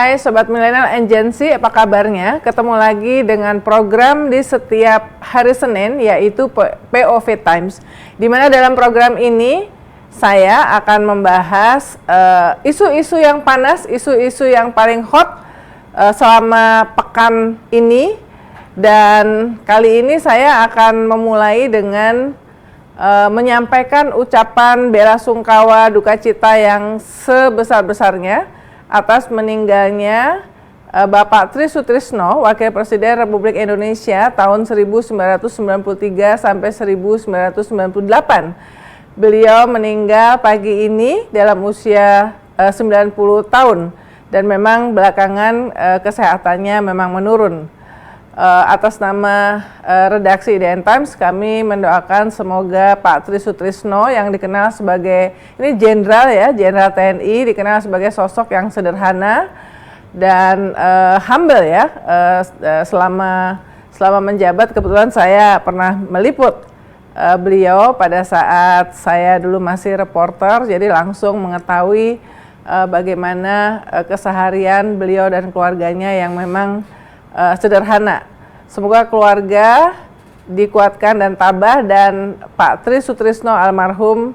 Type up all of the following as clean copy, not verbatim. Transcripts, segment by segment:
Hai Sobat Millennial and Gen Z, apa kabarnya? Ketemu lagi dengan program di setiap hari Senin, yaitu POV Times. Di mana dalam program ini, saya akan membahas isu-isu yang panas, isu-isu yang paling hot selama pekan ini. Dan kali ini saya akan memulai dengan menyampaikan ucapan bela sungkawa duka cita yang sebesar-besarnya atas meninggalnya Bapak Tri Sutrisno, Wakil Presiden Republik Indonesia tahun 1993 sampai 1998. Beliau meninggal pagi ini dalam usia 90 tahun dan memang belakangan kesehatannya memang menurun. Atas nama redaksi IDN Times, kami mendoakan semoga Pak Tri Sutrisno yang dikenal sebagai, ini jenderal ya, jenderal TNI, dikenal sebagai sosok yang sederhana dan humble ya. Selama menjabat, kebetulan saya pernah meliput beliau pada saat saya dulu masih reporter, jadi langsung mengetahui bagaimana keseharian beliau dan keluarganya yang memang sederhana. Semoga keluarga dikuatkan dan tabah, dan Pak Tri Sutrisno almarhum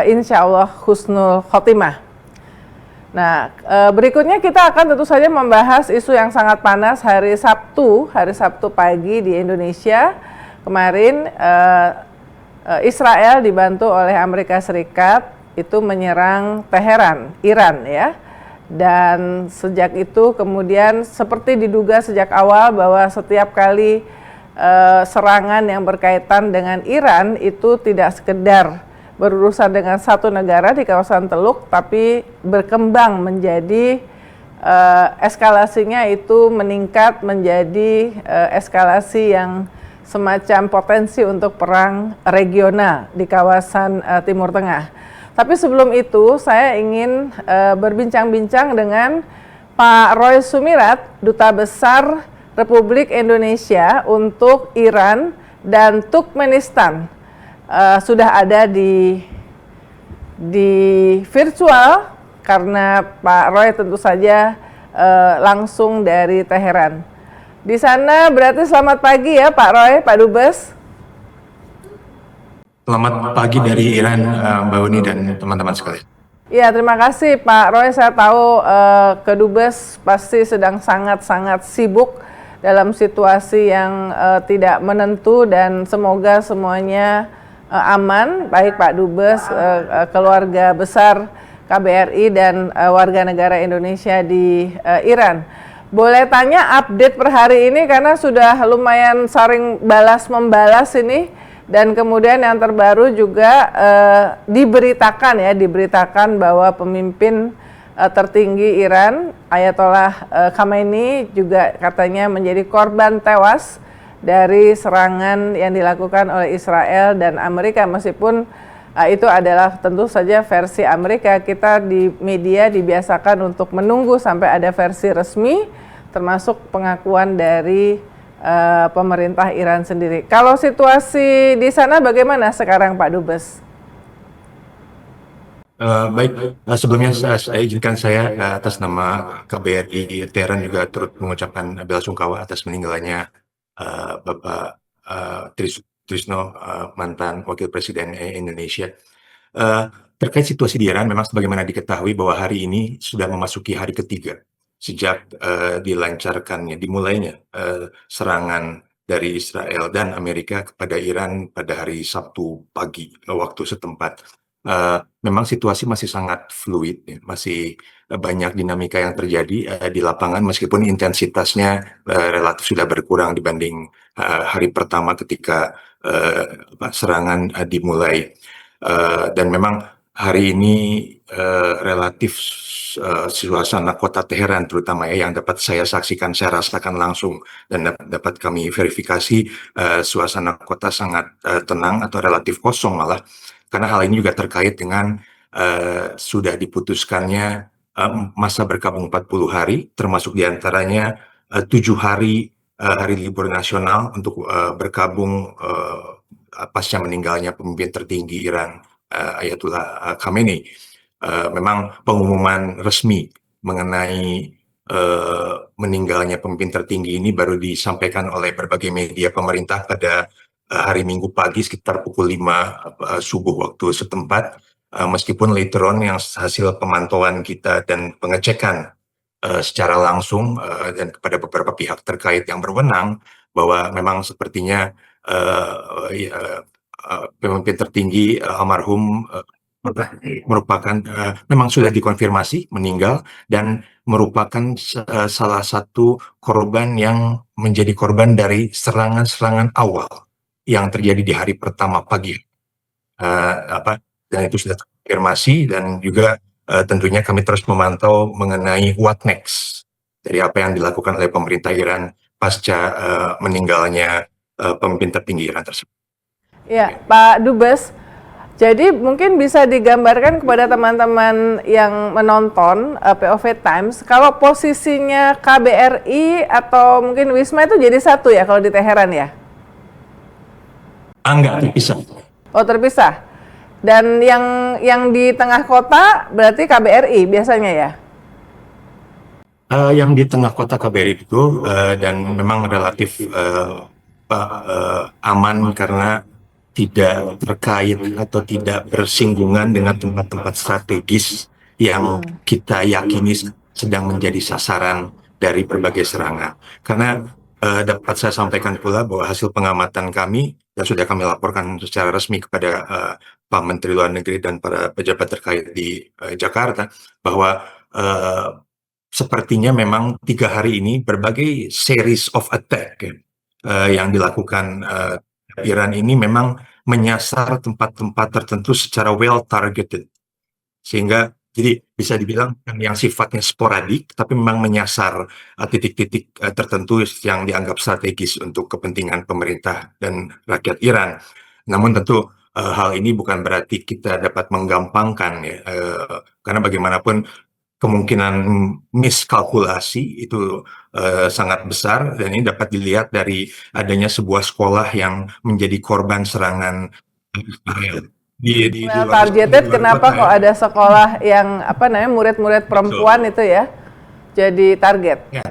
insya Allah husnul khotimah. Nah, berikutnya kita akan tentu saja membahas isu yang sangat panas hari Sabtu pagi di Indonesia. Kemarin Israel dibantu oleh Amerika Serikat itu menyerang Teheran, Iran ya. Dan sejak itu kemudian seperti diduga sejak awal bahwa setiap kali serangan yang berkaitan dengan Iran itu tidak sekedar berurusan dengan satu negara di kawasan Teluk, tapi berkembang menjadi eskalasinya itu meningkat menjadi eskalasi yang semacam potensi untuk perang regional di kawasan Timur Tengah. Tapi sebelum itu saya ingin berbincang-bincang dengan Pak Roy Sumirat, Duta Besar Republik Indonesia untuk Iran dan Turkmenistan. Sudah ada di virtual karena Pak Roy tentu saja langsung dari Teheran. Di sana berarti selamat pagi ya Pak Roy, Pak Dubes. Selamat pagi dari Iran, Mbak Uni dan teman-teman sekalian. Ya, terima kasih Pak Roy. Saya tahu Kedubes pasti sedang sangat-sangat sibuk dalam situasi yang tidak menentu, dan semoga semuanya aman, baik Pak Dubes, keluarga besar KBRI dan warga negara Indonesia di Iran. Boleh tanya update per hari ini karena sudah lumayan sering balas-membalas ini. Dan kemudian yang terbaru juga diberitakan bahwa pemimpin tertinggi Iran, Ayatollah Khamenei, juga katanya menjadi korban tewas dari serangan yang dilakukan oleh Israel dan Amerika. Meskipun itu adalah tentu saja versi Amerika, kita di media dibiasakan untuk menunggu sampai ada versi resmi, termasuk pengakuan dari pemerintah Iran sendiri. Kalau situasi di sana bagaimana sekarang Pak Dubes? Baik, sebelumnya saya izinkan saya atas nama KBRI Teheran juga turut mengucapkan bela sungkawa atas meninggalnya Bapak Trisno, mantan Wakil Presiden Indonesia. Terkait situasi di Iran, memang sebagaimana diketahui bahwa hari ini sudah memasuki hari ketiga sejak dimulainya serangan dari Israel dan Amerika kepada Iran pada hari Sabtu pagi waktu setempat. Memang situasi masih sangat fluid, ya. Masih banyak dinamika yang terjadi di lapangan, meskipun intensitasnya relatif sudah berkurang dibanding hari pertama ketika serangan dimulai. Dan memang hari ini relatif suasana kota Teheran terutama ya, yang dapat saya saksikan, saya rasakan langsung dan dapat kami verifikasi, suasana kota sangat tenang atau relatif kosong malah, karena hal ini juga terkait dengan sudah diputuskannya masa berkabung 40 hari, termasuk diantaranya 7 hari hari libur nasional untuk berkabung pasca meninggalnya pemimpin tertinggi Iran, Ayatollah Khamenei. Memang pengumuman resmi mengenai meninggalnya pemimpin tertinggi ini baru disampaikan oleh berbagai media pemerintah pada hari Minggu pagi sekitar pukul 5 subuh waktu setempat. Meskipun later on yang hasil pemantauan kita dan pengecekan secara langsung dan kepada beberapa pihak terkait yang berwenang bahwa memang sepertinya pemimpin tertinggi almarhum merupakan memang sudah dikonfirmasi meninggal dan merupakan salah satu korban yang menjadi korban dari serangan-serangan awal yang terjadi di hari pertama pagi. Dan itu sudah terkonfirmasi dan juga tentunya kami terus memantau mengenai what next dari apa yang dilakukan oleh pemerintah Iran pasca meninggalnya pemimpin tertinggi Iran tersebut. Ya, Pak Dubes, jadi mungkin bisa digambarkan kepada teman-teman yang menonton POV Times, kalau posisinya KBRI atau mungkin Wisma itu jadi satu ya kalau di Teheran ya? Enggak, terpisah. Oh, terpisah. Dan yang di tengah kota berarti KBRI biasanya ya? Yang di tengah kota KBRI itu dan memang relatif aman karena tidak terkait atau tidak bersinggungan dengan tempat-tempat strategis yang kita yakini sedang menjadi sasaran dari berbagai serangan. Karena dapat saya sampaikan pula bahwa hasil pengamatan kami dan sudah kami laporkan secara resmi kepada Pak Menteri Luar Negeri dan para pejabat terkait di Jakarta bahwa sepertinya memang 3 hari ini berbagai series of attack yang dilakukan Iran ini memang menyasar tempat-tempat tertentu secara well targeted, sehingga jadi bisa dibilang yang sifatnya sporadik tapi memang menyasar titik-titik tertentu yang dianggap strategis untuk kepentingan pemerintah dan rakyat Iran. Namun tentu hal ini bukan berarti kita dapat menggampangkan ya, karena bagaimanapun kemungkinan miskalkulasi itu sangat besar dan ini dapat dilihat dari adanya sebuah sekolah yang menjadi korban serangan Israel di Well luar targeted, kenapa kota kok ya. ada sekolah yang apa namanya murid-murid perempuan itu ya jadi target? Ya,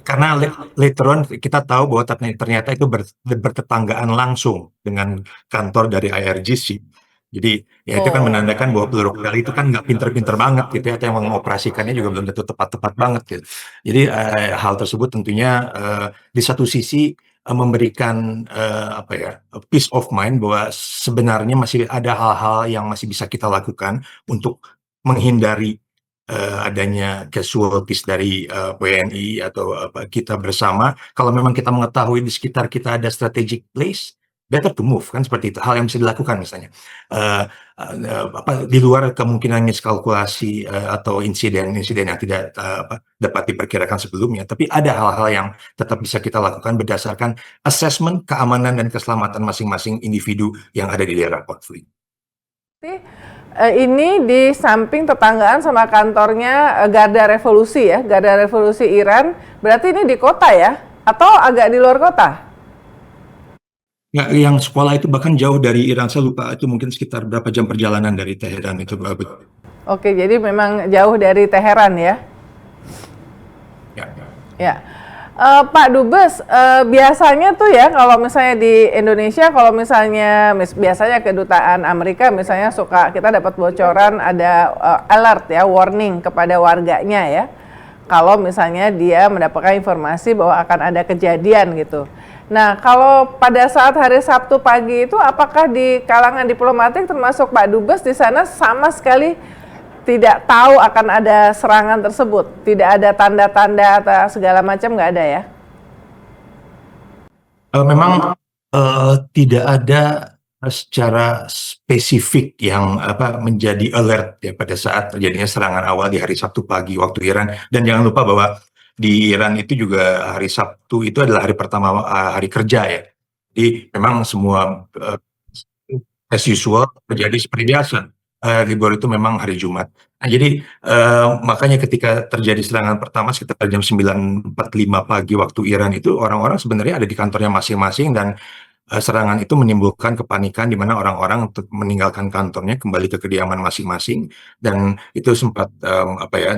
karena later on kita tahu bahwa ternyata itu bertetanggaan langsung dengan kantor dari IRGC. Jadi ya itu kan Oh, menandakan bahwa peluru kali itu kan nggak pinter-pinter banget gitu ya, atau yang mengoperasikannya juga belum tentu tepat-tepat banget gitu. Jadi hal tersebut tentunya di satu sisi memberikan apa ya peace of mind bahwa sebenarnya masih ada hal-hal yang masih bisa kita lakukan untuk menghindari adanya casualties dari WNI atau kita bersama. Kalau memang kita mengetahui di sekitar kita ada strategic place, better to move kan seperti itu. Hal yang bisa dilakukan misalnya. Di luar kemungkinan miskalkulasi atau insiden-insiden yang tidak dapat diperkirakan sebelumnya, tapi ada hal-hal yang tetap bisa kita lakukan berdasarkan assessment keamanan dan keselamatan masing-masing individu yang ada di daerah konflik. Ini di samping tetanggaan sama kantornya Garda Revolusi ya, Garda Revolusi Iran. Berarti ini di kota ya? Atau agak di luar kota? Ya, yang sekolah itu bahkan jauh dari Iran, saya lupa itu mungkin sekitar berapa jam perjalanan dari Teheran itu. Oke, jadi memang jauh dari Teheran ya? Ya. Ya. Pak Dubes, biasanya tuh ya kalau misalnya di Indonesia, kalau misalnya biasanya kedutaan Amerika misalnya suka kita dapat bocoran ada alert ya, warning kepada warganya ya. Kalau misalnya dia mendapatkan informasi bahwa akan ada kejadian gitu. Nah, kalau pada saat hari Sabtu pagi itu apakah di kalangan diplomatik termasuk Pak Dubes di sana sama sekali tidak tahu akan ada serangan tersebut, tidak ada tanda-tanda atau segala macam, nggak ada ya? Memang tidak ada secara spesifik yang menjadi alert ya pada saat terjadinya serangan awal di hari Sabtu pagi waktu Iran. Dan jangan lupa bahwa di Iran itu juga hari Sabtu itu adalah hari pertama hari kerja ya. Jadi memang semua as usual terjadi seperti biasa. Libur itu memang hari Jumat. Nah, jadi makanya ketika terjadi serangan pertama sekitar jam 9.45 pagi waktu Iran itu orang-orang sebenarnya ada di kantornya masing-masing dan serangan itu menimbulkan kepanikan di mana orang-orang untuk meninggalkan kantornya kembali ke kediaman masing-masing, dan itu sempat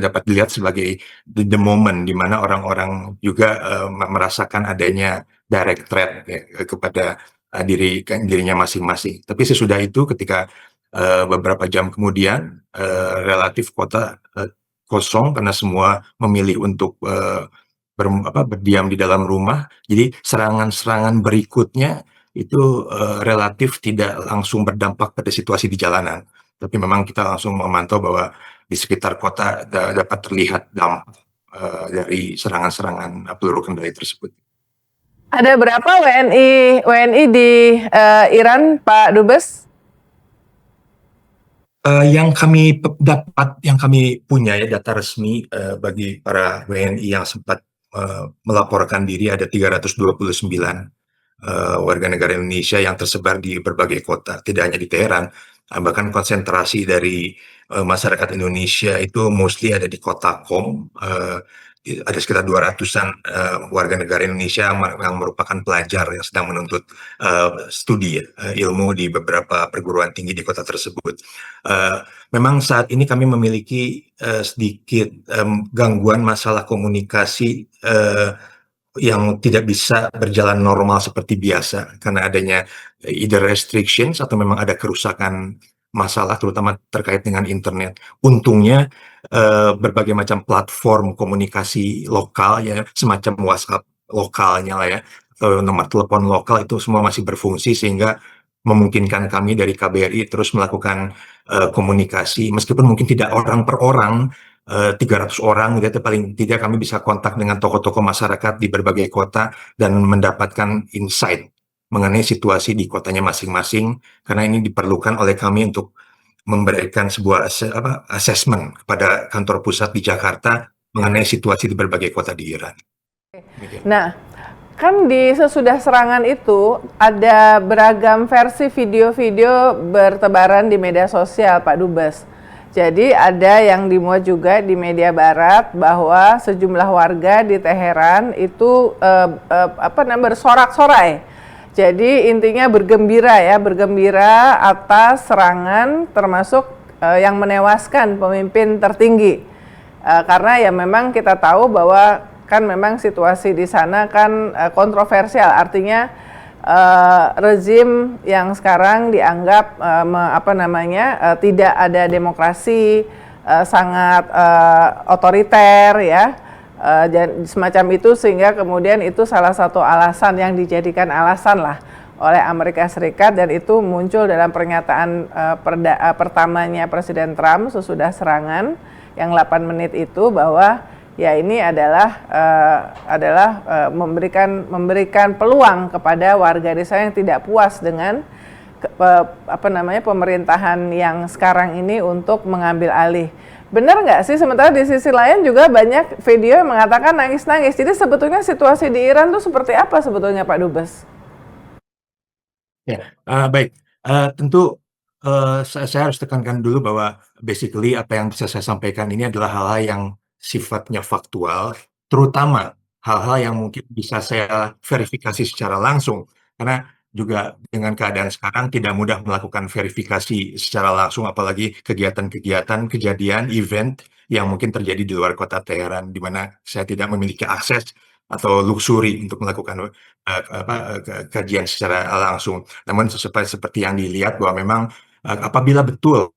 dapat dilihat sebagai the moment di mana orang-orang juga merasakan adanya direct threat ya, kepada dirinya masing-masing. Tapi sesudah itu ketika beberapa jam kemudian relatif kota kosong karena semua memilih untuk berdiam di dalam rumah. Jadi serangan-serangan berikutnya itu relatif tidak langsung berdampak pada situasi di jalanan. Tapi memang kita langsung memantau bahwa di sekitar kota dapat terlihat dampak dari serangan-serangan peluru kendali tersebut. Ada berapa WNI di Iran, Pak Dubes? Yang kami punya ya data resmi bagi para WNI yang sempat melaporkan diri ada 329 warga negara Indonesia yang tersebar di berbagai kota, tidak hanya di Teheran, bahkan konsentrasi dari masyarakat Indonesia itu mostly ada di kota Qom. Ada sekitar 200-an warga negara Indonesia yang merupakan pelajar yang sedang menuntut studi ilmu di beberapa perguruan tinggi di kota tersebut. Memang saat ini kami memiliki sedikit gangguan masalah komunikasi yang tidak bisa berjalan normal seperti biasa karena adanya either restrictions atau memang ada kerusakan masalah terutama terkait dengan internet. Untungnya berbagai macam platform komunikasi lokal ya semacam WhatsApp lokalnya lah ya, nomor telepon lokal itu semua masih berfungsi sehingga memungkinkan kami dari KBRI terus melakukan komunikasi meskipun mungkin tidak orang per orang, 300 orang gitu, paling tidak kami bisa kontak dengan tokoh-tokoh masyarakat di berbagai kota dan mendapatkan insight mengenai situasi di kotanya masing-masing, karena ini diperlukan oleh kami untuk memberikan sebuah assessment kepada kantor pusat di Jakarta mengenai situasi di berbagai kota di Iran. Nah, kan di sesudah serangan itu ada beragam versi video-video bertebaran di media sosial, Pak Dubes. Jadi ada yang dimuat juga di media barat bahwa sejumlah warga di Teheran itu bersorak-sorai. Jadi intinya bergembira atas serangan termasuk yang menewaskan pemimpin tertinggi. Karena ya memang kita tahu bahwa kan memang situasi di sana kan kontroversial, artinya rezim yang sekarang dianggap tidak ada demokrasi, sangat otoriter ya, semacam itu, sehingga kemudian itu salah satu alasan yang dijadikan alasan lah oleh Amerika Serikat, dan itu muncul dalam pernyataan pertamanya Presiden Trump sesudah serangan yang 8 menit itu, bahwa ya ini adalah memberikan peluang kepada warga desa yang tidak puas dengan pemerintahan yang sekarang ini untuk mengambil alih. Benar nggak sih? Sementara di sisi lain juga banyak video yang mengatakan nangis-nangis. Jadi sebetulnya situasi di Iran itu seperti apa sebetulnya, Pak Dubes? Ya, baik. Tentu saya harus tekankan dulu bahwa basically apa yang bisa saya sampaikan ini adalah hal-hal yang sifatnya faktual, terutama hal-hal yang mungkin bisa saya verifikasi secara langsung. Karena juga dengan keadaan sekarang tidak mudah melakukan verifikasi secara langsung, apalagi kegiatan-kegiatan, kejadian, event yang mungkin terjadi di luar kota Teheran, di mana saya tidak memiliki akses atau luxury untuk melakukan kajian secara langsung. Namun seperti yang dilihat bahwa memang apabila betul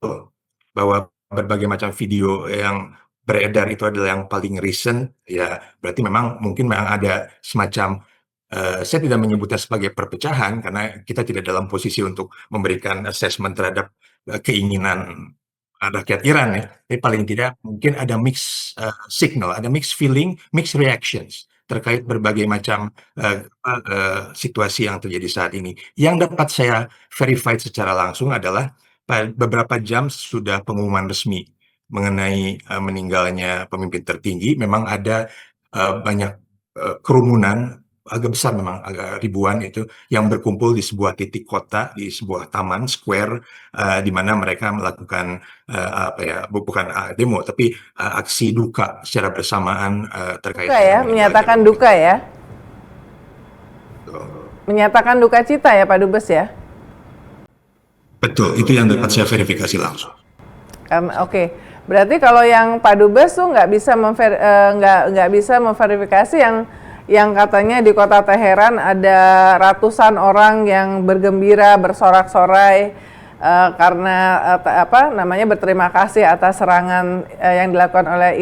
bahwa berbagai macam video yang beredar itu adalah yang paling recent, ya berarti mungkin ada semacam, saya tidak menyebutnya sebagai perpecahan karena kita tidak dalam posisi untuk memberikan assessment terhadap keinginan rakyat Iran ya, tapi paling tidak mungkin ada mixed signal, ada mixed feeling, mixed reactions terkait berbagai macam situasi yang terjadi saat ini. Yang dapat saya verify secara langsung adalah beberapa jam sudah pengumuman resmi mengenai meninggalnya pemimpin tertinggi, memang ada banyak kerumunan agak besar, memang agak ribuan itu, yang berkumpul di sebuah titik kota, di sebuah taman square, di mana mereka melakukan bukan demo, tapi aksi duka secara bersamaan terkait Duka ya, menyatakan duka ya. Menyatakan duka cita ya Pak Dubes ya? Betul, itu yang dapat saya verifikasi langsung. Oke. Berarti kalau yang Pak Dubes tuh nggak bisa memverifikasi yang katanya di kota Teheran ada ratusan orang yang bergembira bersorak-sorai karena berterima kasih atas serangan yang dilakukan oleh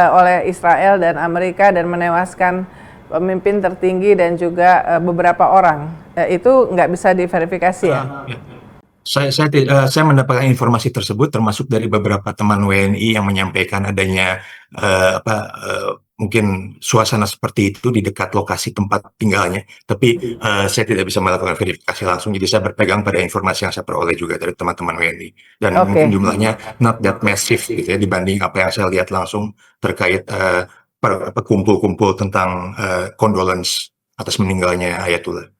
oleh Israel dan Amerika dan menewaskan pemimpin tertinggi dan juga beberapa orang. Itu nggak bisa diverifikasi ya? Saya mendapatkan informasi tersebut termasuk dari beberapa teman WNI yang menyampaikan adanya mungkin suasana seperti itu di dekat lokasi tempat tinggalnya. Tapi saya tidak bisa melakukan verifikasi langsung, jadi saya berpegang pada informasi yang saya peroleh juga dari teman-teman WNI. Dan mungkin jumlahnya not that massive gitu ya dibanding apa yang saya lihat langsung terkait kumpul-kumpul tentang condolence atas meninggalnya Ayatullah.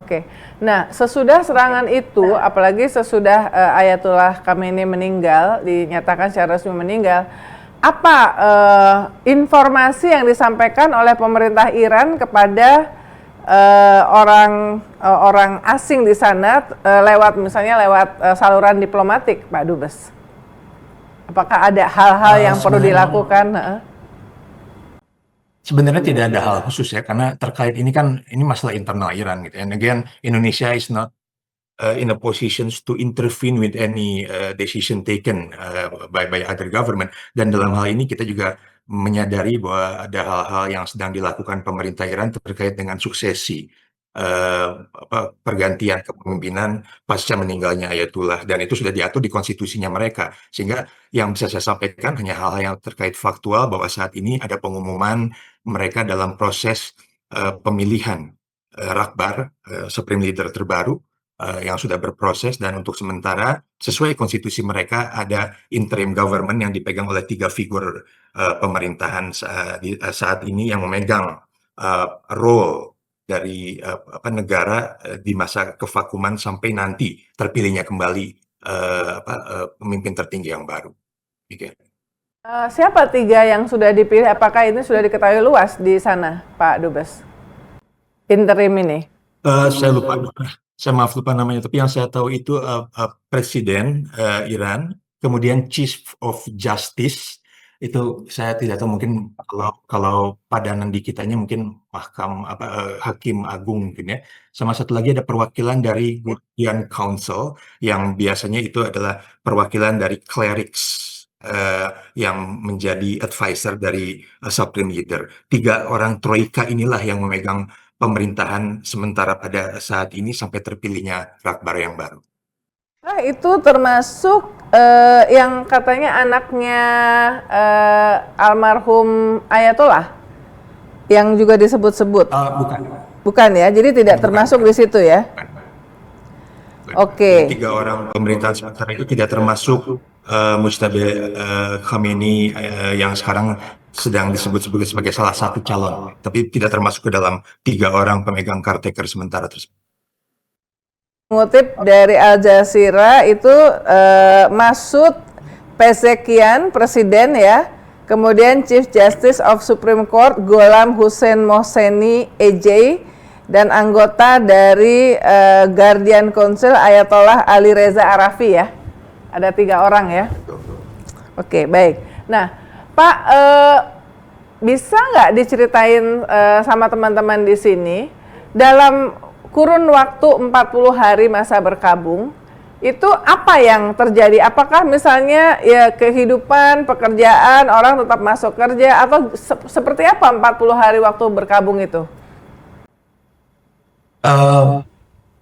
Oke, nah sesudah serangan itu, apalagi sesudah Ayatullah Khamenei meninggal, dinyatakan secara resmi meninggal, apa informasi yang disampaikan oleh pemerintah Iran kepada orang asing di sana misalnya lewat saluran diplomatik, Pak Dubes? Apakah ada hal-hal yang perlu dilakukan? Sebenarnya tidak ada hal khusus ya, karena terkait ini masalah internal Iran gitu. And again, Indonesia is not in a position to intervene with any decision taken by other government. Dan dalam hal ini kita juga menyadari bahwa ada hal-hal yang sedang dilakukan pemerintah Iran terkait dengan suksesi pergantian kepemimpinan pasca meninggalnya Ayatullah, dan itu sudah diatur di konstitusinya mereka. Sehingga yang bisa saya sampaikan hanya hal-hal yang terkait faktual bahwa saat ini ada pengumuman mereka dalam proses pemilihan Rakbar, Supreme Leader terbaru yang sudah berproses, dan untuk sementara sesuai konstitusi mereka ada interim government yang dipegang oleh 3 figur pemerintahan saat ini yang memegang role dari negara di masa kevakuman sampai nanti terpilihnya kembali pemimpin tertinggi yang baru. Okay. Siapa 3 yang sudah dipilih? Apakah ini sudah diketahui luas di sana, Pak Dubes? Interim ini? Saya lupa. Saya lupa namanya, tapi yang saya tahu itu Presiden Iran, kemudian Chief of Justice, itu saya tidak tahu, mungkin kalau padanan di kitanya mungkin Hakim Agung mungkin ya. Sama satu lagi ada perwakilan dari Guardian Council yang biasanya itu adalah perwakilan dari clerics yang menjadi advisor dari Supreme Leader. 3 orang troika inilah yang memegang pemerintahan sementara pada saat ini sampai terpilihnya Rakbar yang baru. Nah, itu termasuk yang katanya anaknya almarhum Ayatollah yang juga disebut-sebut. Bukan. Bukan ya, jadi tidak termasuk di situ ya. Oke. 3 orang pemerintahan sementara itu tidak termasuk Mujtaba Khamenei yang sekarang sedang disebut-sebut sebagai salah satu calon, tapi tidak termasuk ke dalam 3 orang pemegang caretaker sementara tersebut. Mengutip dari Al Jazeera itu Masoud Pezeshkian, presiden ya, kemudian Chief Justice of Supreme Court Gholam Hussein Mohseni EJ, dan anggota dari Guardian Council Ayatollah Ali Reza Arafi ya. Ada 3 orang ya. Oke, baik. Nah, Pak, bisa nggak diceritain sama teman-teman di sini dalam kurun waktu 40 hari masa berkabung, itu apa yang terjadi? Apakah misalnya ya kehidupan, pekerjaan, orang tetap masuk kerja, atau seperti apa 40 hari waktu berkabung itu?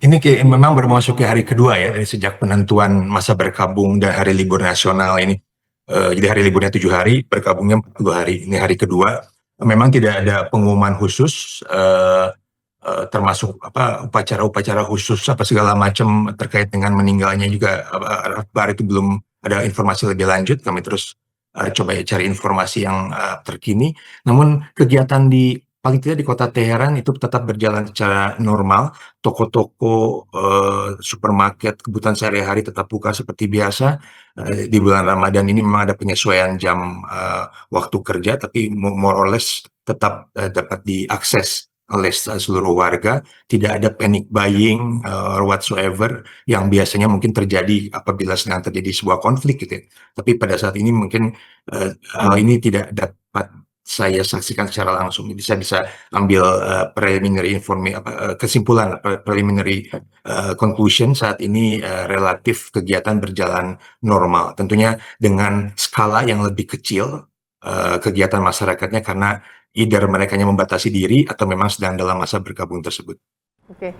Ini memang memasuki hari kedua ya dari sejak penentuan masa berkabung dan hari libur nasional ini. Jadi hari liburnya 7 hari, berkabungnya 40 hari. Ini hari kedua. Memang tidak ada pengumuman khusus, termasuk upacara-upacara khusus segala macam terkait dengan meninggalnya juga Rakbar, itu belum ada informasi lebih lanjut. Kami terus coba cari informasi yang terkini. Namun kegiatan paling tidak di kota Teheran itu tetap berjalan secara normal. Toko-toko, supermarket, kebutuhan sehari-hari tetap buka seperti biasa. Di bulan Ramadan ini memang ada penyesuaian jam waktu kerja, tapi more or less tetap dapat diakses oleh seluruh warga, tidak ada panic buying or whatsoever yang biasanya mungkin terjadi apabila sedang terjadi sebuah konflik gitu ya. Tapi pada saat ini mungkin hal ini tidak dapat saya saksikan secara langsung. Jadi saya bisa ambil preliminary kesimpulan preliminary conclusion saat ini relatif kegiatan berjalan normal. Tentunya dengan skala yang lebih kecil kegiatan masyarakatnya karena either mereka yang membatasi diri atau memang sedang dalam masa bergabung tersebut. Oke.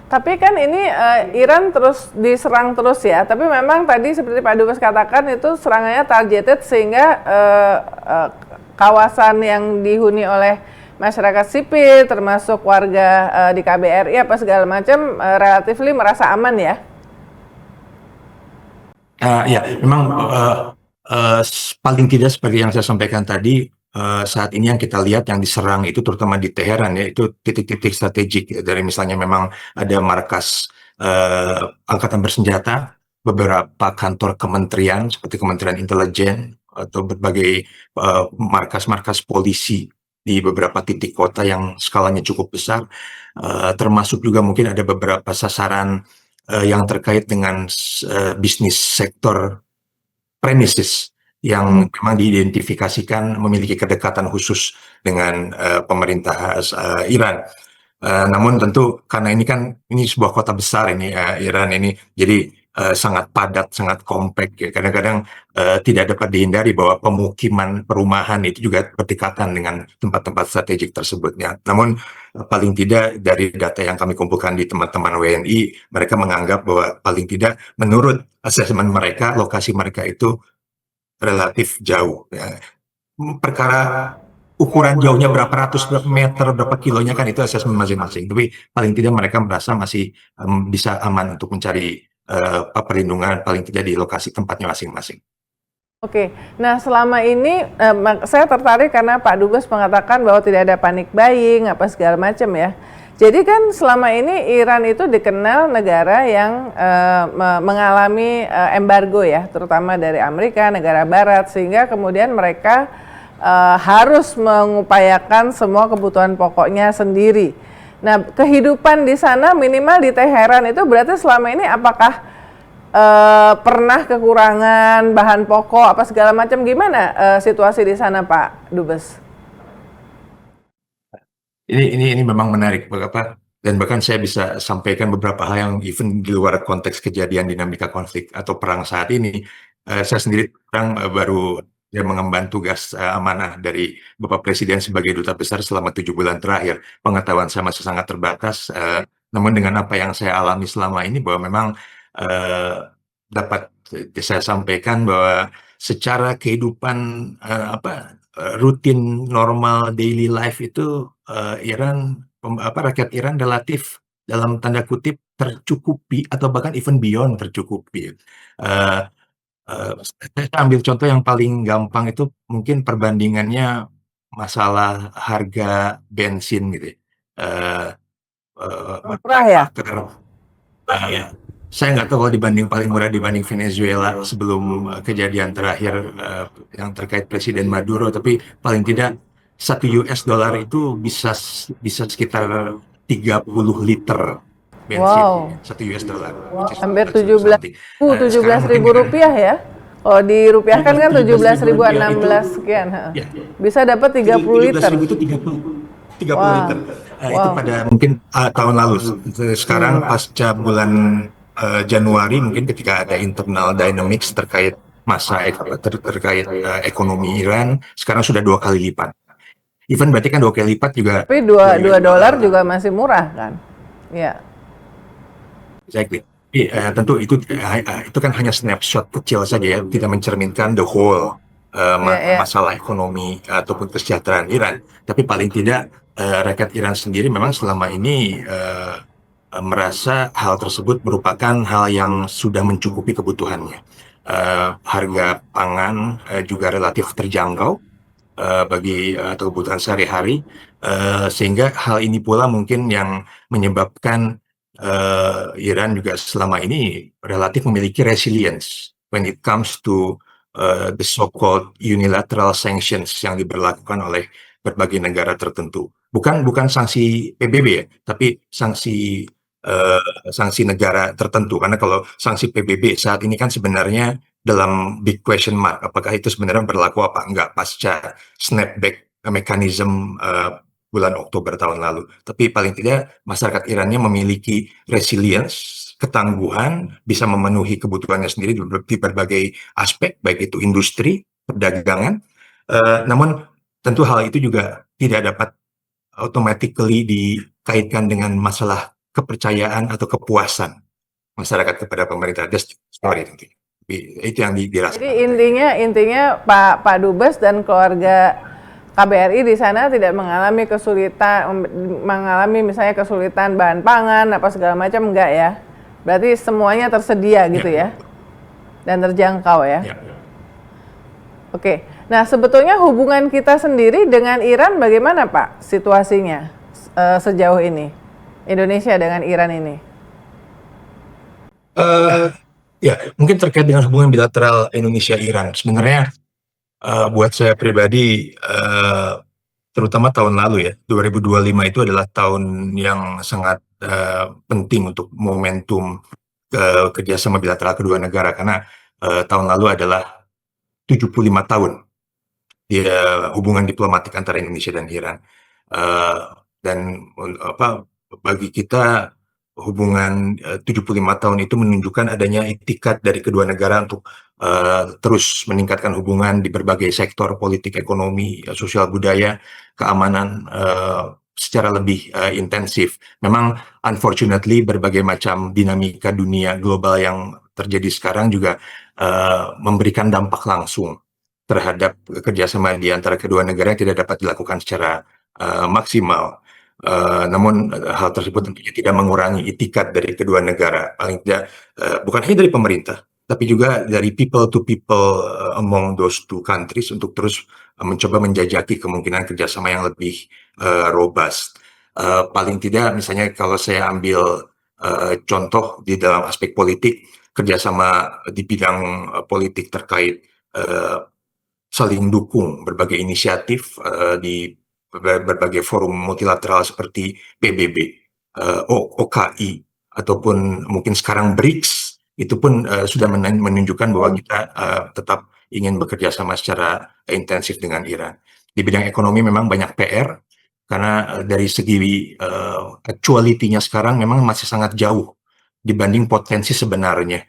Tapi kan ini Iran terus diserang terus ya. Tapi memang tadi seperti Pak Dubes katakan itu serangannya targeted sehingga kawasan yang dihuni oleh masyarakat sipil termasuk warga di KBRI apa segala macam relatif merasa aman ya. Ya, memang paling tidak seperti yang saya sampaikan tadi, saat ini yang kita lihat yang diserang itu terutama di Teheran ya, itu titik-titik strategik dari misalnya memang ada markas angkatan bersenjata, beberapa kantor kementerian seperti Kementerian Intelijen atau berbagai markas-markas polisi di beberapa titik kota yang skalanya cukup besar, termasuk juga mungkin ada beberapa sasaran yang terkait dengan bisnis sektor premises yang memang diidentifikasikan memiliki kedekatan khusus dengan pemerintah Iran. Namun tentu karena ini sebuah kota besar ini Iran ini, jadi sangat padat, sangat kompak ya. Kadang-kadang tidak dapat dihindari bahwa pemukiman perumahan itu juga berdekatan dengan tempat-tempat strategik tersebut ya. Namun paling tidak dari data yang kami kumpulkan di teman-teman WNI, mereka menganggap bahwa paling tidak menurut asesmen mereka, lokasi mereka itu relatif jauh ya. Perkara ukuran jauhnya berapa ratus, berapa meter, berapa kilonya kan itu asesmen masing-masing. Tapi paling tidak mereka merasa masih bisa aman untuk mencari perlindungan paling tidak di lokasi tempatnya masing-masing. Oke, nah selama ini saya tertarik karena Pak Dubes mengatakan bahwa tidak ada panic buying apa segala macam ya. Jadi kan selama ini Iran itu dikenal negara yang mengalami embargo ya, terutama dari Amerika, negara Barat, sehingga kemudian mereka harus mengupayakan semua kebutuhan pokoknya sendiri. Nah, kehidupan di sana minimal di Teheran itu berarti selama ini apakah pernah kekurangan bahan pokok apa segala macam, gimana situasi di sana Pak Dubes? Ini memang menarik dan bahkan saya bisa sampaikan beberapa hal yang even di luar konteks kejadian dinamika konflik atau perang saat ini. Saya sendiri baru mengemban tugas amanah dari Bapak Presiden sebagai duta besar selama 7 bulan terakhir. Pengetahuan saya masih sangat terbatas, namun dengan apa yang saya alami selama ini bahwa memang dapat saya sampaikan bahwa secara kehidupan rutin normal daily life itu rakyat Iran relatif dalam tanda kutip tercukupi atau bahkan even beyond tercukupi. Saya ambil contoh yang paling gampang itu mungkin perbandingannya masalah harga bensin gitu ya. Murah ya? Ya. Saya nggak tahu kalau paling murah dibanding Venezuela sebelum kejadian terakhir yang terkait Presiden Maduro, tapi paling tidak $1 itu bisa sekitar 30 liter bensin. Wow. $1. Hampir 17.000 rupiah ya. Kalau dirupiahkan kan 17.000 16 sekian. Ya. Bisa dapat 30 liter. 17.000 itu 30 liter. Itu pada mungkin tahun lalu. Sekarang pasca bulan Januari mungkin ketika ada internal dynamics terkait terkait ekonomi Iran, sekarang sudah 2 kali lipat. Even berarti kan 2 kali lipat juga. Tapi $2 juga masih murah kan? Ya. Exactly. Tentu itu kan hanya snapshot kecil saja ya, tidak mencerminkan the whole masalah ekonomi ataupun kesejahteraan Iran. Tapi paling tidak rakyat Iran sendiri memang selama ini merasa hal tersebut merupakan hal yang sudah mencukupi kebutuhannya. Harga pangan juga relatif terjangkau bagi kebutuhan sehari-hari, sehingga hal ini pula mungkin yang menyebabkan Iran juga selama ini relatif memiliki resilience when it comes to the so-called unilateral sanctions yang diberlakukan oleh berbagai negara tertentu. bukan sanksi PBB ya, tapi sanksi negara tertentu. Karena kalau sanksi PBB saat ini kan sebenarnya dalam big question mark, apakah itu sebenarnya berlaku apa enggak pasca snapback mekanisme bulan Oktober tahun lalu. Tapi paling tidak masyarakat Irannya memiliki resilience, ketangguhan, bisa memenuhi kebutuhannya sendiri di berbagai aspek, baik itu industri, perdagangan. Namun tentu hal itu juga tidak dapat automatically dikaitkan dengan masalah kepercayaan atau kepuasan masyarakat kepada pemerintah. That's the story tentunya. Itu yang Jadi dirasakan. intinya Pak Dubes dan keluarga KBRI di sana tidak mengalami misalnya kesulitan bahan pangan apa segala macam, enggak ya? Berarti semuanya tersedia gitu ya? Dan terjangkau ya? Oke. Nah, sebetulnya hubungan kita sendiri dengan Iran bagaimana, Pak, situasinya sejauh ini? Indonesia dengan Iran ini? Ya, mungkin terkait dengan hubungan bilateral Indonesia-Iran. Sebenarnya buat saya pribadi, terutama tahun lalu ya, 2025 itu adalah tahun yang sangat penting untuk momentum kerjasama bilateral kedua negara. Karena tahun lalu adalah 75 tahun hubungan diplomatik antara Indonesia dan Iran. Dan bagi kita hubungan 75 tahun itu menunjukkan adanya itikat dari kedua negara untuk terus meningkatkan hubungan di berbagai sektor politik, ekonomi, sosial budaya, keamanan secara lebih intensif. Memang unfortunately berbagai macam dinamika dunia global yang terjadi sekarang juga memberikan dampak langsung terhadap kerjasama di antara kedua negara yang tidak dapat dilakukan secara maksimal. Namun hal tersebut tentunya tidak mengurangi itikat dari kedua negara. Paling tidak bukan hanya dari pemerintah, tapi juga dari people to people among those two countries untuk terus mencoba menjajaki kemungkinan kerjasama yang lebih robust. Paling tidak, misalnya kalau saya ambil contoh di dalam aspek politik, kerjasama di bidang politik terkait saling dukung berbagai inisiatif di berbagai forum multilateral seperti PBB, OKI, ataupun mungkin sekarang BRICS, itu pun sudah menunjukkan bahwa kita tetap ingin bekerja sama secara intensif dengan Iran. Di bidang ekonomi memang banyak PR, karena dari segi actuality-nya sekarang memang masih sangat jauh dibanding potensi sebenarnya.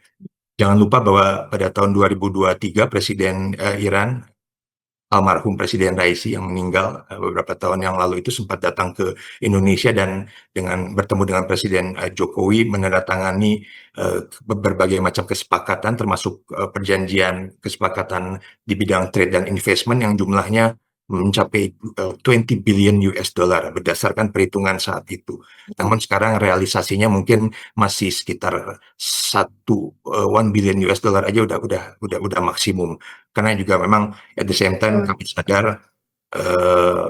Jangan lupa bahwa pada tahun 2023 Presiden Iran, almarhum Presiden Raisi yang meninggal beberapa tahun yang lalu itu sempat datang ke Indonesia dan bertemu dengan Presiden Jokowi, menandatangani berbagai macam kesepakatan termasuk perjanjian kesepakatan di bidang trade dan investment yang jumlahnya mencapai 20 billion US dollar berdasarkan perhitungan saat itu. Namun sekarang realisasinya mungkin masih sekitar 1 billion US dollar aja udah maksimum. Karena juga memang at the same time kami sadar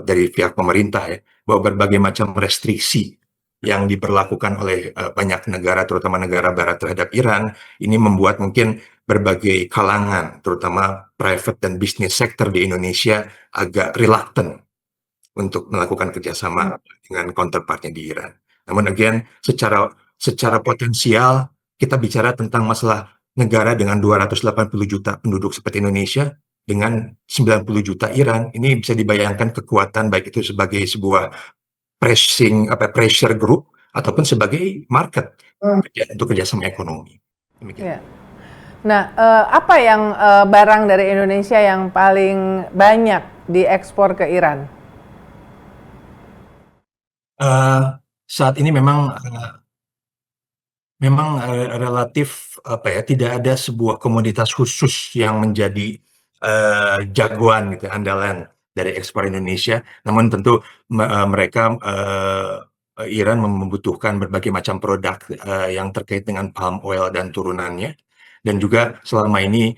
dari pihak pemerintah ya, bahwa berbagai macam restriksi yang diberlakukan oleh banyak negara, terutama negara barat terhadap Iran, ini membuat mungkin berbagai kalangan, terutama private dan business sector di Indonesia agak reluctant untuk melakukan kerjasama dengan counterpartnya di Iran. Namun again, secara potensial kita bicara tentang masalah negara dengan 280 juta penduduk seperti Indonesia dengan 90 juta Iran, ini bisa dibayangkan kekuatan baik itu sebagai sebuah pressure group ataupun sebagai market untuk kerjasama ekonomi. Ya. Nah, apa yang barang dari Indonesia yang paling banyak diekspor ke Iran? Saat ini memang relatif tidak ada sebuah komoditas khusus yang menjadi jagoan gitu, andalan dari ekspor Indonesia. Namun tentu mereka Iran membutuhkan berbagai macam produk yang terkait dengan palm oil dan turunannya, dan juga selama ini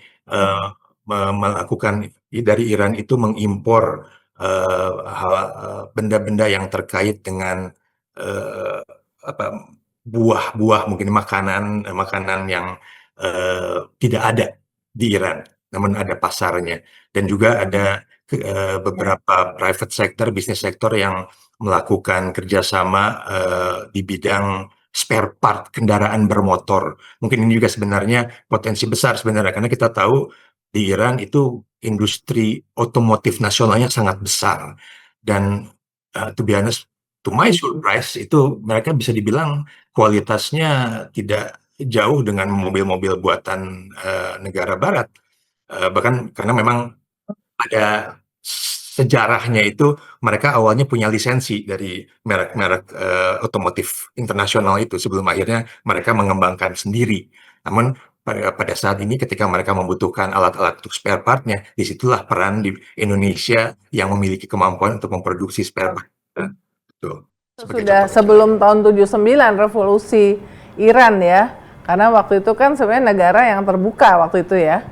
melakukan dari Iran itu mengimpor benda-benda yang terkait dengan buah-buah, mungkin makanan yang tidak ada di Iran, namun ada pasarnya. Dan juga ada beberapa private sector, bisnis sektor yang melakukan kerjasama di bidang spare part kendaraan bermotor. Mungkin ini juga sebenarnya potensi besar sebenarnya, karena kita tahu di Iran itu industri otomotif nasionalnya sangat besar. Dan to be honest, to my surprise, itu mereka bisa dibilang kualitasnya tidak jauh dengan mobil-mobil buatan negara Barat. Bahkan karena memang ada sejarahnya itu mereka awalnya punya lisensi dari merek-merek otomotif internasional itu sebelum akhirnya mereka mengembangkan sendiri. Namun pada saat ini ketika mereka membutuhkan alat-alat untuk spare part-nya, disitulah peran di Indonesia yang memiliki kemampuan untuk memproduksi spare part. Itu sebagai Sudah contoh kecil. sebelum tahun 79 revolusi Iran ya. Karena waktu itu kan sebenarnya negara yang terbuka waktu itu ya.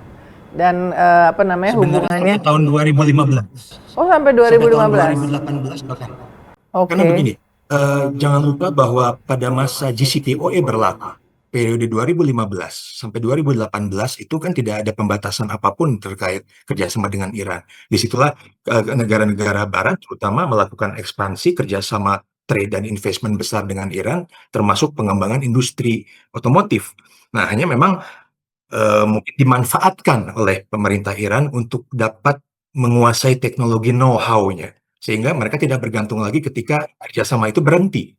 Dan apa namanya Sebenarnya hubungannya sampai tahun 2015. oh sampai Sampai tahun 2015. 2018 bahkan. Karena Oke. begini, jangan lupa bahwa pada masa JCPOA berlaku, periode 2015 sampai 2018 itu kan tidak ada pembatasan apapun terkait kerjasama dengan Iran. Disitulah negara-negara Barat terutama melakukan ekspansi kerjasama trade dan investment besar dengan Iran, termasuk pengembangan industri otomotif. Nah, hanya memang mungkin dimanfaatkan oleh pemerintah Iran untuk dapat menguasai teknologi know-how-nya. Sehingga mereka tidak bergantung lagi ketika kerjasama itu berhenti.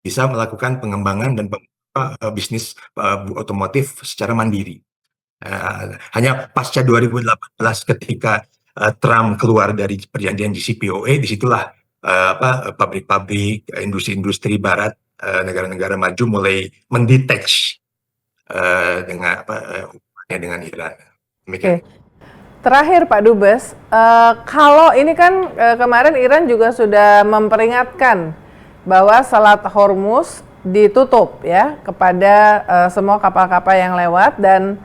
Bisa melakukan pengembangan dan bisnis otomotif secara mandiri. Hanya pasca 2018 ketika Trump keluar dari perjanjian JCPOA, disitulah pabrik-pabrik, industri-industri Barat, negara-negara maju mulai mendetach dengan hubungannya dengan Iran. Demikian. Oke. Terakhir Pak Dubes, kalau ini kan kemarin Iran juga sudah memperingatkan bahwa Selat Hormuz ditutup ya kepada semua kapal-kapal yang lewat, dan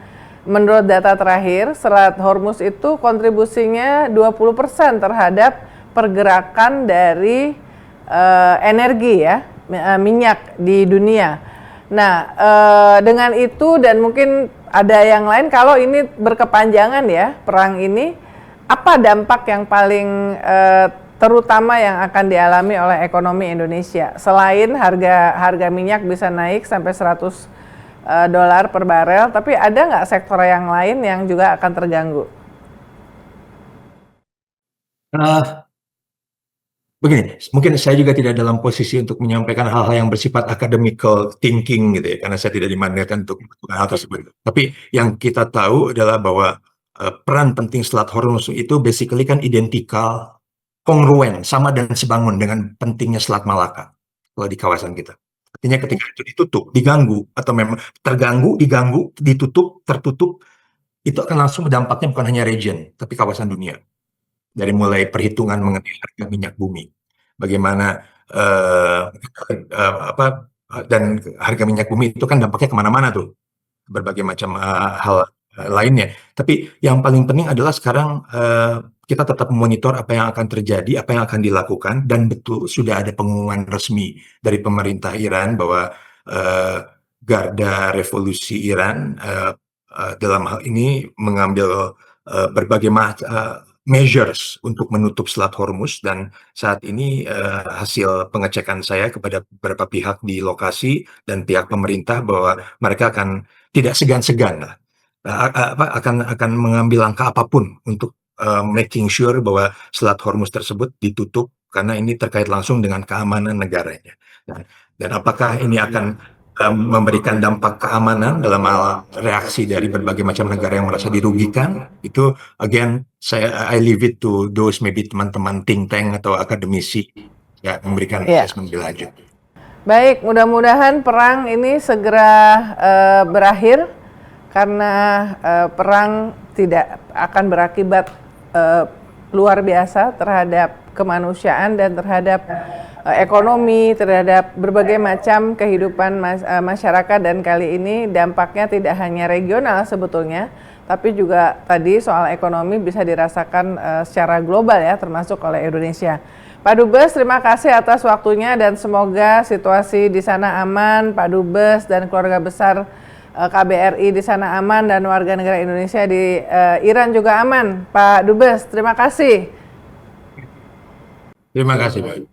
menurut data terakhir Selat Hormuz itu kontribusinya 20% terhadap pergerakan dari energi ya, minyak di dunia. Nah, dengan itu dan mungkin ada yang lain, kalau ini berkepanjangan ya, perang ini, apa dampak yang paling terutama yang akan dialami oleh ekonomi Indonesia? Selain harga minyak bisa naik sampai $100 per barel, tapi ada nggak sektor yang lain yang juga akan terganggu? Begini, mungkin saya juga tidak dalam posisi untuk menyampaikan hal-hal yang bersifat academical thinking gitu ya, karena saya tidak dimandatkan untuk melakukan hal tersebut. Tapi yang kita tahu adalah bahwa peran penting Selat Hormuz itu basically kan identikal, kongruen, sama dan sebangun dengan pentingnya Selat Malaka kalau di kawasan kita. Artinya ketika itu ditutup, diganggu, atau memang terganggu, diganggu, ditutup, tertutup, itu akan langsung dampaknya bukan hanya region, tapi kawasan dunia. Dari mulai perhitungan mengenai harga minyak bumi, bagaimana dan harga minyak bumi itu kan dampaknya kemana-mana tuh, berbagai macam hal lainnya. Tapi yang paling penting adalah sekarang kita tetap memonitor apa yang akan terjadi, apa yang akan dilakukan, dan betul sudah ada pengumuman resmi dari pemerintah Iran bahwa Garda Revolusi Iran dalam hal ini mengambil berbagai measures untuk menutup Selat Hormuz, dan saat ini hasil pengecekan saya kepada beberapa pihak di lokasi dan pihak pemerintah bahwa mereka akan tidak segan-segan akan mengambil langkah apapun untuk making sure bahwa Selat Hormuz tersebut ditutup, karena ini terkait langsung dengan keamanan negaranya. Dan apakah ini akan memberikan dampak keamanan dalam hal reaksi dari berbagai macam negara yang merasa dirugikan, itu again I leave it to those maybe teman-teman think tank atau akademisi ya memberikan assessment lebih lanjut. Baik, mudah-mudahan perang ini segera berakhir, karena perang tidak akan berakibat luar biasa terhadap kemanusiaan dan terhadap ekonomi, terhadap berbagai macam kehidupan masyarakat, dan kali ini dampaknya tidak hanya regional sebetulnya, tapi juga tadi soal ekonomi bisa dirasakan secara global ya, termasuk oleh Indonesia. Pak Dubes, terima kasih atas waktunya dan semoga situasi di sana aman, Pak Dubes dan keluarga besar KBRI di sana aman, dan warga negara Indonesia di Iran juga aman. Pak Dubes, terima kasih. Terima kasih, Pak.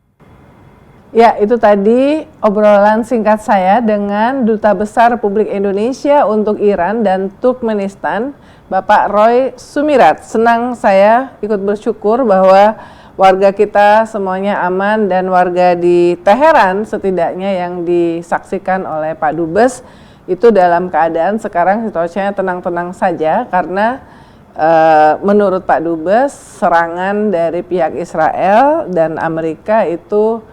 Ya, itu tadi obrolan singkat saya dengan Duta Besar Republik Indonesia untuk Iran dan Turkmenistan, Bapak Roy Sumirat. Senang saya ikut bersyukur bahwa warga kita semuanya aman dan warga di Teheran setidaknya yang disaksikan oleh Pak Dubes itu dalam keadaan sekarang situasinya tenang-tenang saja karena menurut Pak Dubes serangan dari pihak Israel dan Amerika itu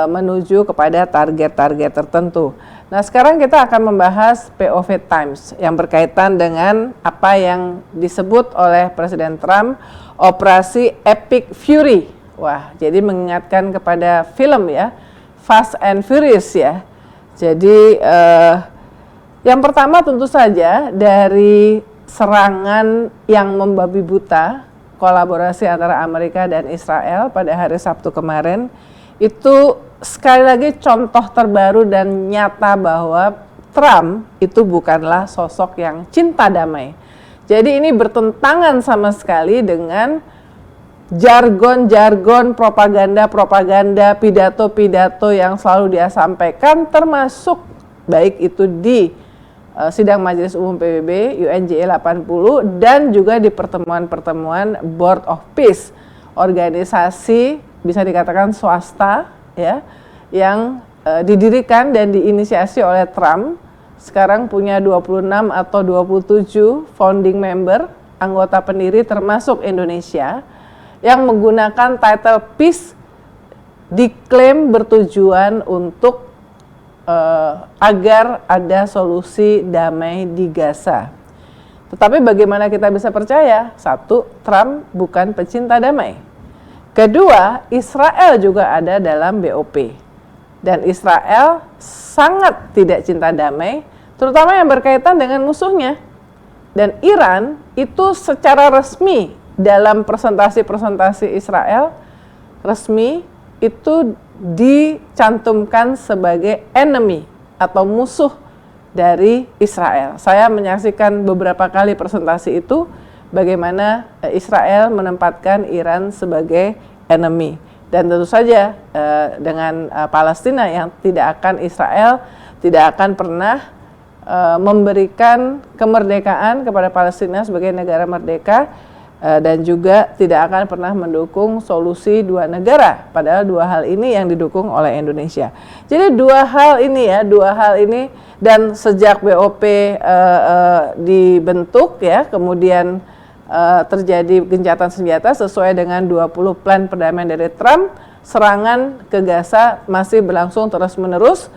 menuju kepada target-target tertentu. Nah, sekarang kita akan membahas POV Times yang berkaitan dengan apa yang disebut oleh Presiden Trump Operasi Epic Fury. Wah, jadi mengingatkan kepada film ya, Fast and Furious ya. Jadi yang pertama tentu saja dari serangan yang membabi buta kolaborasi antara Amerika dan Israel pada hari Sabtu kemarin itu sekali lagi contoh terbaru dan nyata bahwa Trump itu bukanlah sosok yang cinta damai. Jadi ini bertentangan sama sekali dengan jargon-jargon propaganda, pidato-pidato yang selalu dia sampaikan, termasuk baik itu di sidang Majelis Umum PBB UNJE 80 dan juga di pertemuan-pertemuan Board of Peace, organisasi bisa dikatakan swasta ya yang didirikan dan diinisiasi oleh Trump. Sekarang punya 26 atau 27 founding member, anggota pendiri termasuk Indonesia, yang menggunakan title peace diklaim bertujuan untuk agar ada solusi damai di Gaza. Tetapi bagaimana kita bisa percaya? Satu, Trump bukan pecinta damai. Kedua, Israel juga ada dalam BOP. Dan Israel sangat tidak cinta damai, terutama yang berkaitan dengan musuhnya. Dan Iran itu secara resmi dalam presentasi-presentasi Israel, resmi itu dicantumkan sebagai enemy atau musuh dari Israel. Saya menyaksikan beberapa kali presentasi itu, bagaimana Israel menempatkan Iran sebagai enemy. Dan tentu saja dengan Palestina yang Israel tidak akan pernah memberikan kemerdekaan kepada Palestina sebagai negara merdeka dan juga tidak akan pernah mendukung solusi dua negara. Padahal dua hal ini yang didukung oleh Indonesia. Jadi dua hal ini dan sejak BOP dibentuk ya, kemudian terjadi gencatan senjata sesuai dengan 20 plan perdamaian dari Trump, serangan ke Gaza masih berlangsung terus-menerus,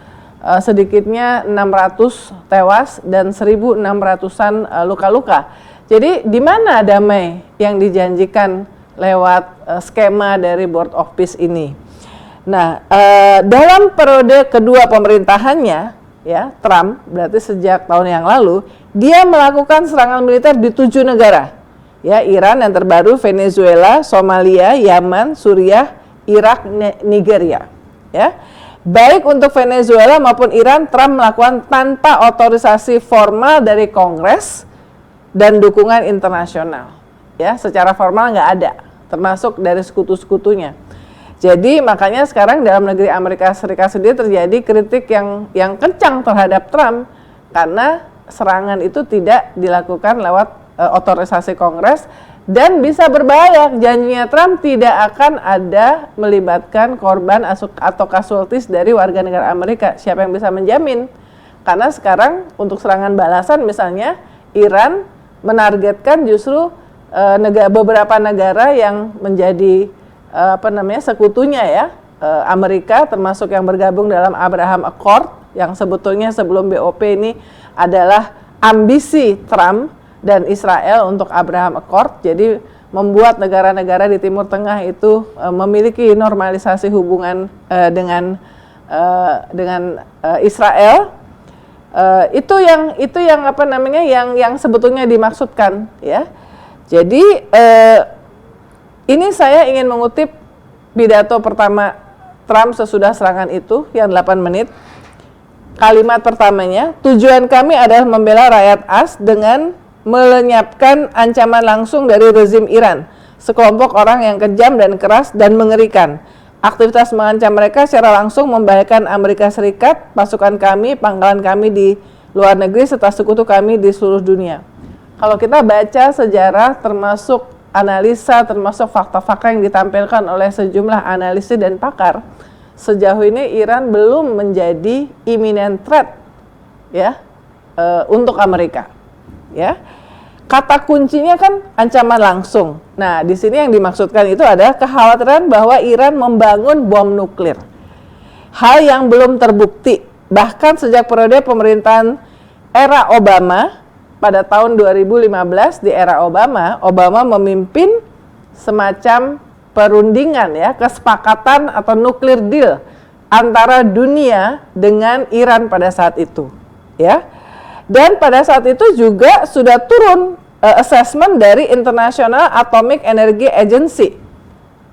sedikitnya 600 tewas dan 1.600-an luka-luka. Jadi di mana damai yang dijanjikan lewat skema dari Board of Peace ini? Nah, dalam periode kedua pemerintahannya, ya Trump, berarti sejak tahun yang lalu, dia melakukan serangan militer di 7 negara. Ya, Iran yang terbaru, Venezuela, Somalia, Yaman, Suriah, Irak, Nigeria. Ya, baik untuk Venezuela maupun Iran, Trump melakukan tanpa otorisasi formal dari Kongres dan dukungan internasional. Ya, secara formal nggak ada, termasuk dari sekutu-sekutunya. Jadi makanya sekarang dalam negeri Amerika Serikat sendiri terjadi kritik yang kencang terhadap Trump karena serangan itu tidak dilakukan lewat otorisasi Kongres dan bisa berbahaya. Janjinya Trump tidak akan ada melibatkan korban atau kasualtis dari warga negara Amerika. Siapa yang bisa menjamin? Karena sekarang untuk serangan balasan misalnya Iran menargetkan justru beberapa negara yang menjadi sekutunya ya, Amerika, termasuk yang bergabung dalam Abraham Accord yang sebetulnya sebelum BOP ini adalah ambisi Trump dan Israel untuk Abraham Accord. Jadi membuat negara-negara di Timur Tengah itu memiliki normalisasi hubungan dengan Israel. Itu yang sebetulnya dimaksudkan ya. Jadi ini saya ingin mengutip pidato pertama Trump sesudah serangan itu yang 8 menit. Kalimat pertamanya, tujuan kami adalah membela rakyat AS dengan melenyapkan ancaman langsung dari rezim Iran, sekelompok orang yang kejam dan keras dan mengerikan. aktivitas mengancam mereka secara langsung membahayakan Amerika Serikat, pasukan kami, pangkalan kami di luar negeri, serta sekutu kami di seluruh dunia. Kalau kita baca sejarah termasuk analisa, termasuk fakta-fakta yang ditampilkan oleh sejumlah analisis dan pakar, sejauh ini Iran belum menjadi imminent threat ya untuk Amerika. Ya. Kata kuncinya kan ancaman langsung. Nah, di sini yang dimaksudkan itu adalah kekhawatiran bahwa Iran membangun bom nuklir. Hal yang belum terbukti. Bahkan sejak periode pemerintahan era Obama pada tahun 2015 di era Obama memimpin semacam perundingan ya, kesepakatan atau nuklir deal antara dunia dengan Iran pada saat itu, ya. Dan pada saat itu juga sudah turun assessment dari International Atomic Energy Agency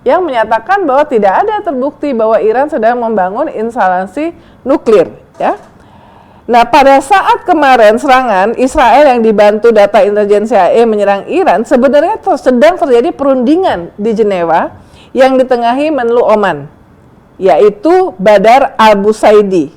yang menyatakan bahwa tidak ada terbukti bahwa Iran sedang membangun instalasi nuklir, ya. Nah, pada saat kemarin serangan Israel yang dibantu data intelijen CIA menyerang Iran, sebenarnya sedang terjadi perundingan di Jenewa yang ditengahi Menlu Oman, yaitu Badar al-Busaidi.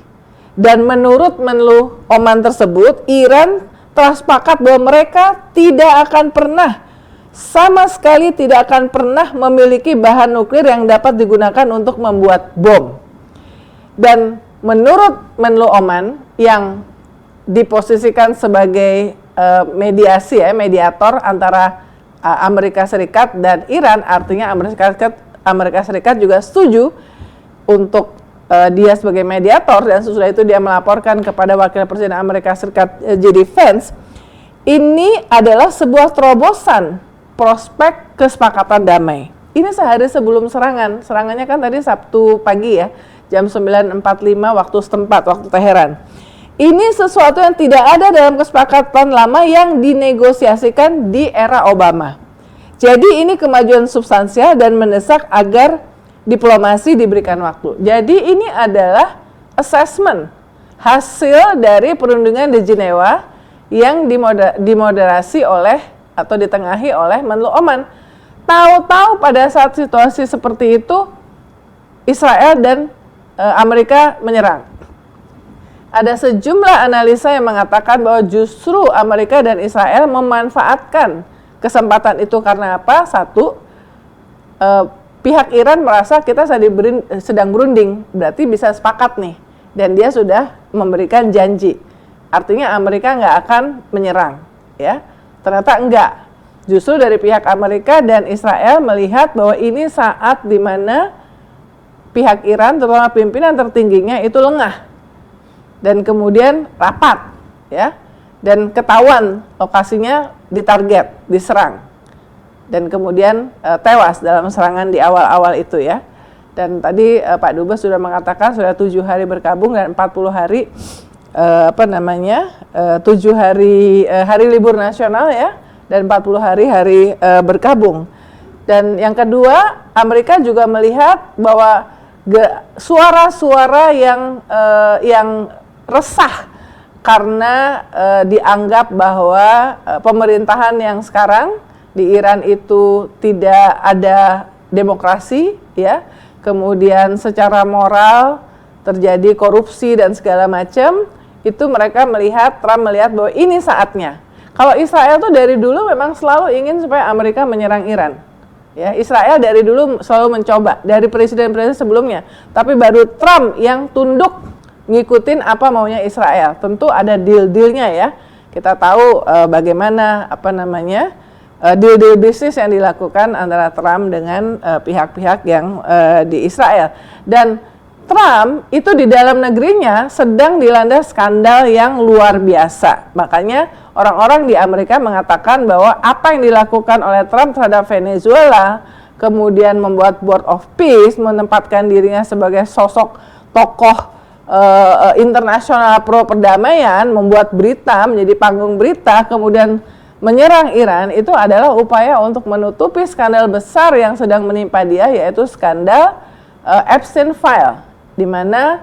Dan menurut Menlu Oman tersebut, Iran telah sepakat bahwa mereka tidak akan pernah, sama sekali tidak akan pernah memiliki bahan nuklir yang dapat digunakan untuk membuat bom. Dan menurut Menlu Oman yang diposisikan sebagai mediator antara Amerika Serikat dan Iran, artinya Amerika Serikat juga setuju untuk dia sebagai mediator, dan sesudah itu dia melaporkan kepada Wakil Presiden Amerika Serikat J.D. Vance. Ini adalah sebuah terobosan prospek kesepakatan damai. Ini sehari sebelum serangan. Serangannya kan tadi Sabtu pagi ya, jam 9.45 waktu setempat, waktu Teheran. Ini sesuatu yang tidak ada dalam kesepakatan lama yang dinegosiasikan di era Obama. Jadi ini kemajuan substansial dan mendesak agar diplomasi diberikan waktu. Jadi ini adalah assessment hasil dari perundingan di Jenewa yang dimoderasi oleh atau ditengahi oleh Menlu Oman. Tahu-tahu pada saat situasi seperti itu Israel dan Amerika menyerang. Ada sejumlah analisa yang mengatakan bahwa justru Amerika dan Israel memanfaatkan kesempatan itu karena apa? Satu, pihak Iran merasa kita sedang berunding, berarti bisa sepakat nih, dan dia sudah memberikan janji. Artinya Amerika nggak akan menyerang, ya. Ternyata enggak. Justru dari pihak Amerika dan Israel melihat bahwa ini saat di mana pihak Iran, terutama pimpinan tertingginya itu lengah dan kemudian rapat, ya, dan ketahuan lokasinya ditarget, diserang. Dan kemudian tewas dalam serangan di awal-awal itu ya. Dan tadi Pak Dubes sudah mengatakan sudah 7 hari berkabung dan 40 hari 7 hari libur nasional ya, dan 40 hari berkabung. Dan yang kedua, Amerika juga melihat bahwa suara-suara yang resah karena dianggap bahwa pemerintahan yang sekarang di Iran itu tidak ada demokrasi, ya. Kemudian secara moral terjadi korupsi dan segala macam. Itu mereka Trump melihat bahwa ini saatnya. Kalau Israel tuh dari dulu memang selalu ingin supaya Amerika menyerang Iran. Ya, Israel dari dulu selalu mencoba dari presiden-presiden sebelumnya. Tapi baru Trump yang tunduk ngikutin apa maunya Israel. Tentu ada deal-dealnya ya. Kita tahu bagaimana deal-deal bisnis yang dilakukan antara Trump dengan pihak-pihak yang di Israel. Dan Trump itu di dalam negerinya sedang dilanda skandal yang luar biasa. Makanya orang-orang di Amerika mengatakan bahwa apa yang dilakukan oleh Trump terhadap Venezuela, kemudian membuat Board of Peace, menempatkan dirinya sebagai sosok tokoh internasional pro perdamaian, membuat berita menjadi panggung berita, kemudian menyerang Iran, itu adalah upaya untuk menutupi skandal besar yang sedang menimpa dia, yaitu skandal Epstein File, di mana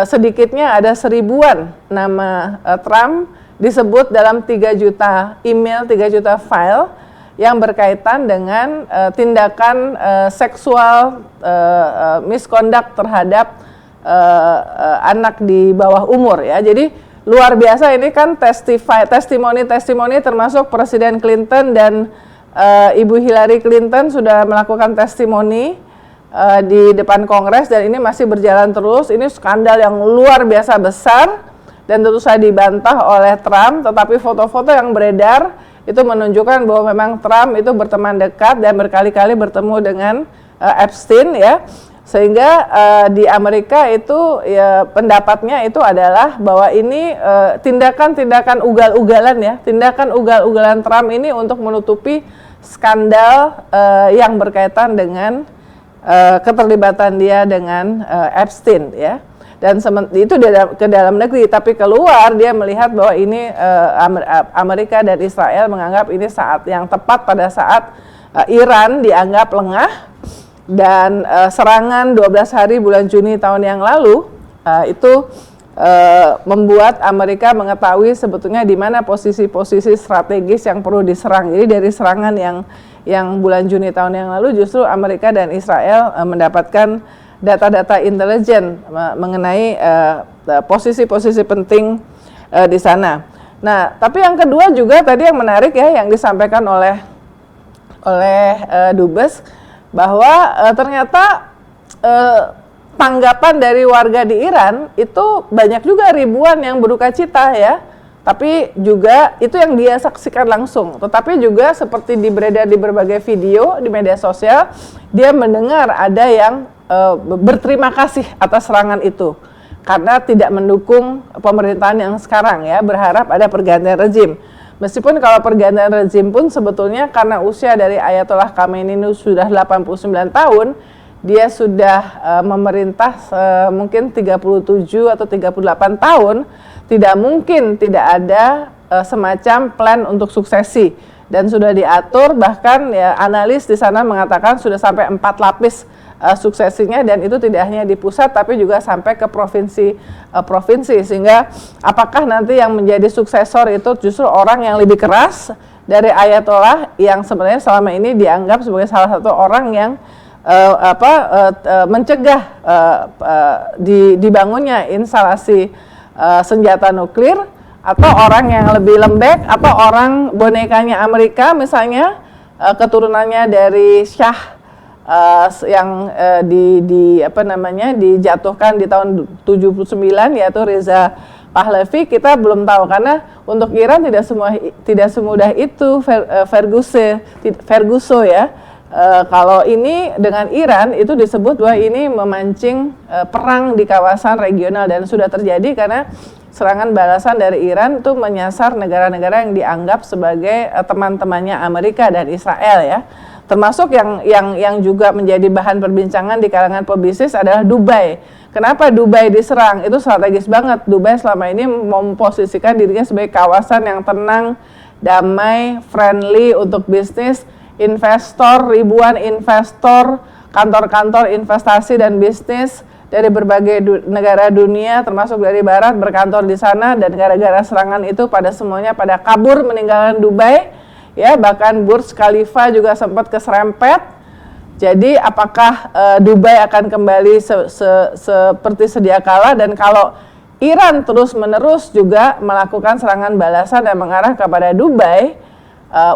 sedikitnya ada 1000-an nama Trump disebut dalam 3 juta email, 3 juta file yang berkaitan dengan tindakan seksual misconduct terhadap anak di bawah umur ya. Jadi luar biasa ini kan testimoni termasuk Presiden Clinton dan Ibu Hillary Clinton sudah melakukan testimoni di depan Kongres dan ini masih berjalan terus. Ini skandal yang luar biasa besar dan tentu saja dibantah oleh Trump, tetapi foto-foto yang beredar itu menunjukkan bahwa memang Trump itu berteman dekat dan berkali-kali bertemu dengan Epstein ya. Sehingga di Amerika itu ya pendapatnya itu adalah bahwa ini tindakan-tindakan ugal-ugalan ya, tindakan ugal-ugalan Trump ini untuk menutupi skandal yang berkaitan dengan keterlibatan dia dengan Epstein ya. Dan itu ke dalam negeri, tapi keluar dia melihat bahwa ini Amerika dan Israel menganggap ini saat yang tepat pada saat Iran dianggap lengah dan serangan 12 hari bulan Juni tahun yang lalu itu membuat Amerika mengetahui sebetulnya di mana posisi-posisi strategis yang perlu diserang. Jadi dari serangan yang bulan Juni tahun yang lalu justru Amerika dan Israel mendapatkan data-data intelijen mengenai posisi-posisi penting di sana. Nah, tapi yang kedua juga tadi yang menarik ya yang disampaikan oleh Dubes bahwa ternyata tanggapan dari warga di Iran itu banyak juga ribuan yang berduka cita ya. Tapi juga itu yang dia saksikan langsung. Tetapi juga seperti beredar di berbagai video di media sosial, dia mendengar ada yang berterima kasih atas serangan itu karena tidak mendukung pemerintahan yang sekarang ya, berharap ada pergantian rezim. Meskipun kalau pergantian rezim pun sebetulnya karena usia dari Ayatollah Khamenei sudah 89 tahun, dia sudah memerintah mungkin 37 atau 38 tahun, tidak mungkin tidak ada semacam plan untuk suksesi dan sudah diatur, bahkan ya analis di sana mengatakan sudah sampai 4 lapis suksesinya dan itu tidak hanya di pusat tapi juga sampai ke provinsi sehingga apakah nanti yang menjadi suksesor itu justru orang yang lebih keras dari Ayatollah yang sebenarnya selama ini dianggap sebagai salah satu orang yang mencegah dibangunnya instalasi senjata nuklir, atau orang yang lebih lembek, atau orang bonekanya Amerika misalnya keturunannya dari Shah yang dijatuhkan di tahun 79 yaitu Reza Pahlavi. Kita belum tahu karena untuk Iran tidak semudah itu Ferguson ya. Kalau ini dengan Iran itu disebut bahwa ini memancing perang di kawasan regional dan sudah terjadi karena serangan balasan dari Iran itu menyasar negara-negara yang dianggap sebagai teman-temannya Amerika dan Israel ya. Termasuk yang juga menjadi bahan perbincangan di kalangan pebisnis adalah Dubai. Kenapa Dubai diserang? Itu strategis banget. Dubai selama ini memposisikan dirinya sebagai kawasan yang tenang, damai, friendly untuk bisnis, investor, ribuan investor, kantor-kantor investasi dan bisnis dari berbagai negara dunia termasuk dari barat berkantor di sana, dan gara-gara serangan itu semuanya pada kabur meninggalkan Dubai. Ya, bahkan Burj Khalifa juga sempat keserempet. Jadi apakah Dubai akan kembali seperti sedia kala, dan kalau Iran terus-menerus juga melakukan serangan balasan dan mengarah kepada Dubai,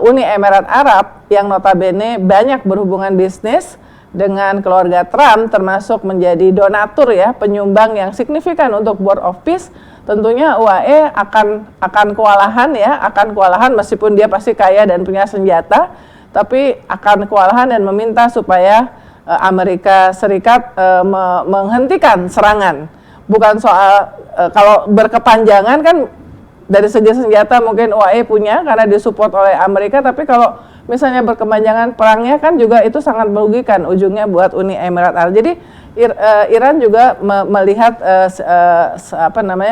Uni Emirat Arab yang notabene banyak berhubungan bisnis dengan keluarga Trump, termasuk menjadi donatur ya, penyumbang yang signifikan untuk Board of Peace, tentunya UAE akan kewalahan meskipun dia pasti kaya dan punya senjata, tapi akan kewalahan dan meminta supaya Amerika Serikat menghentikan serangan. Bukan soal kalau berkepanjangan kan dari segi senjata mungkin UAE punya karena disupport oleh Amerika, tapi kalau misalnya berkepanjangan perangnya kan juga itu sangat merugikan ujungnya buat Uni Emirat Arab. Jadi Iran juga melihat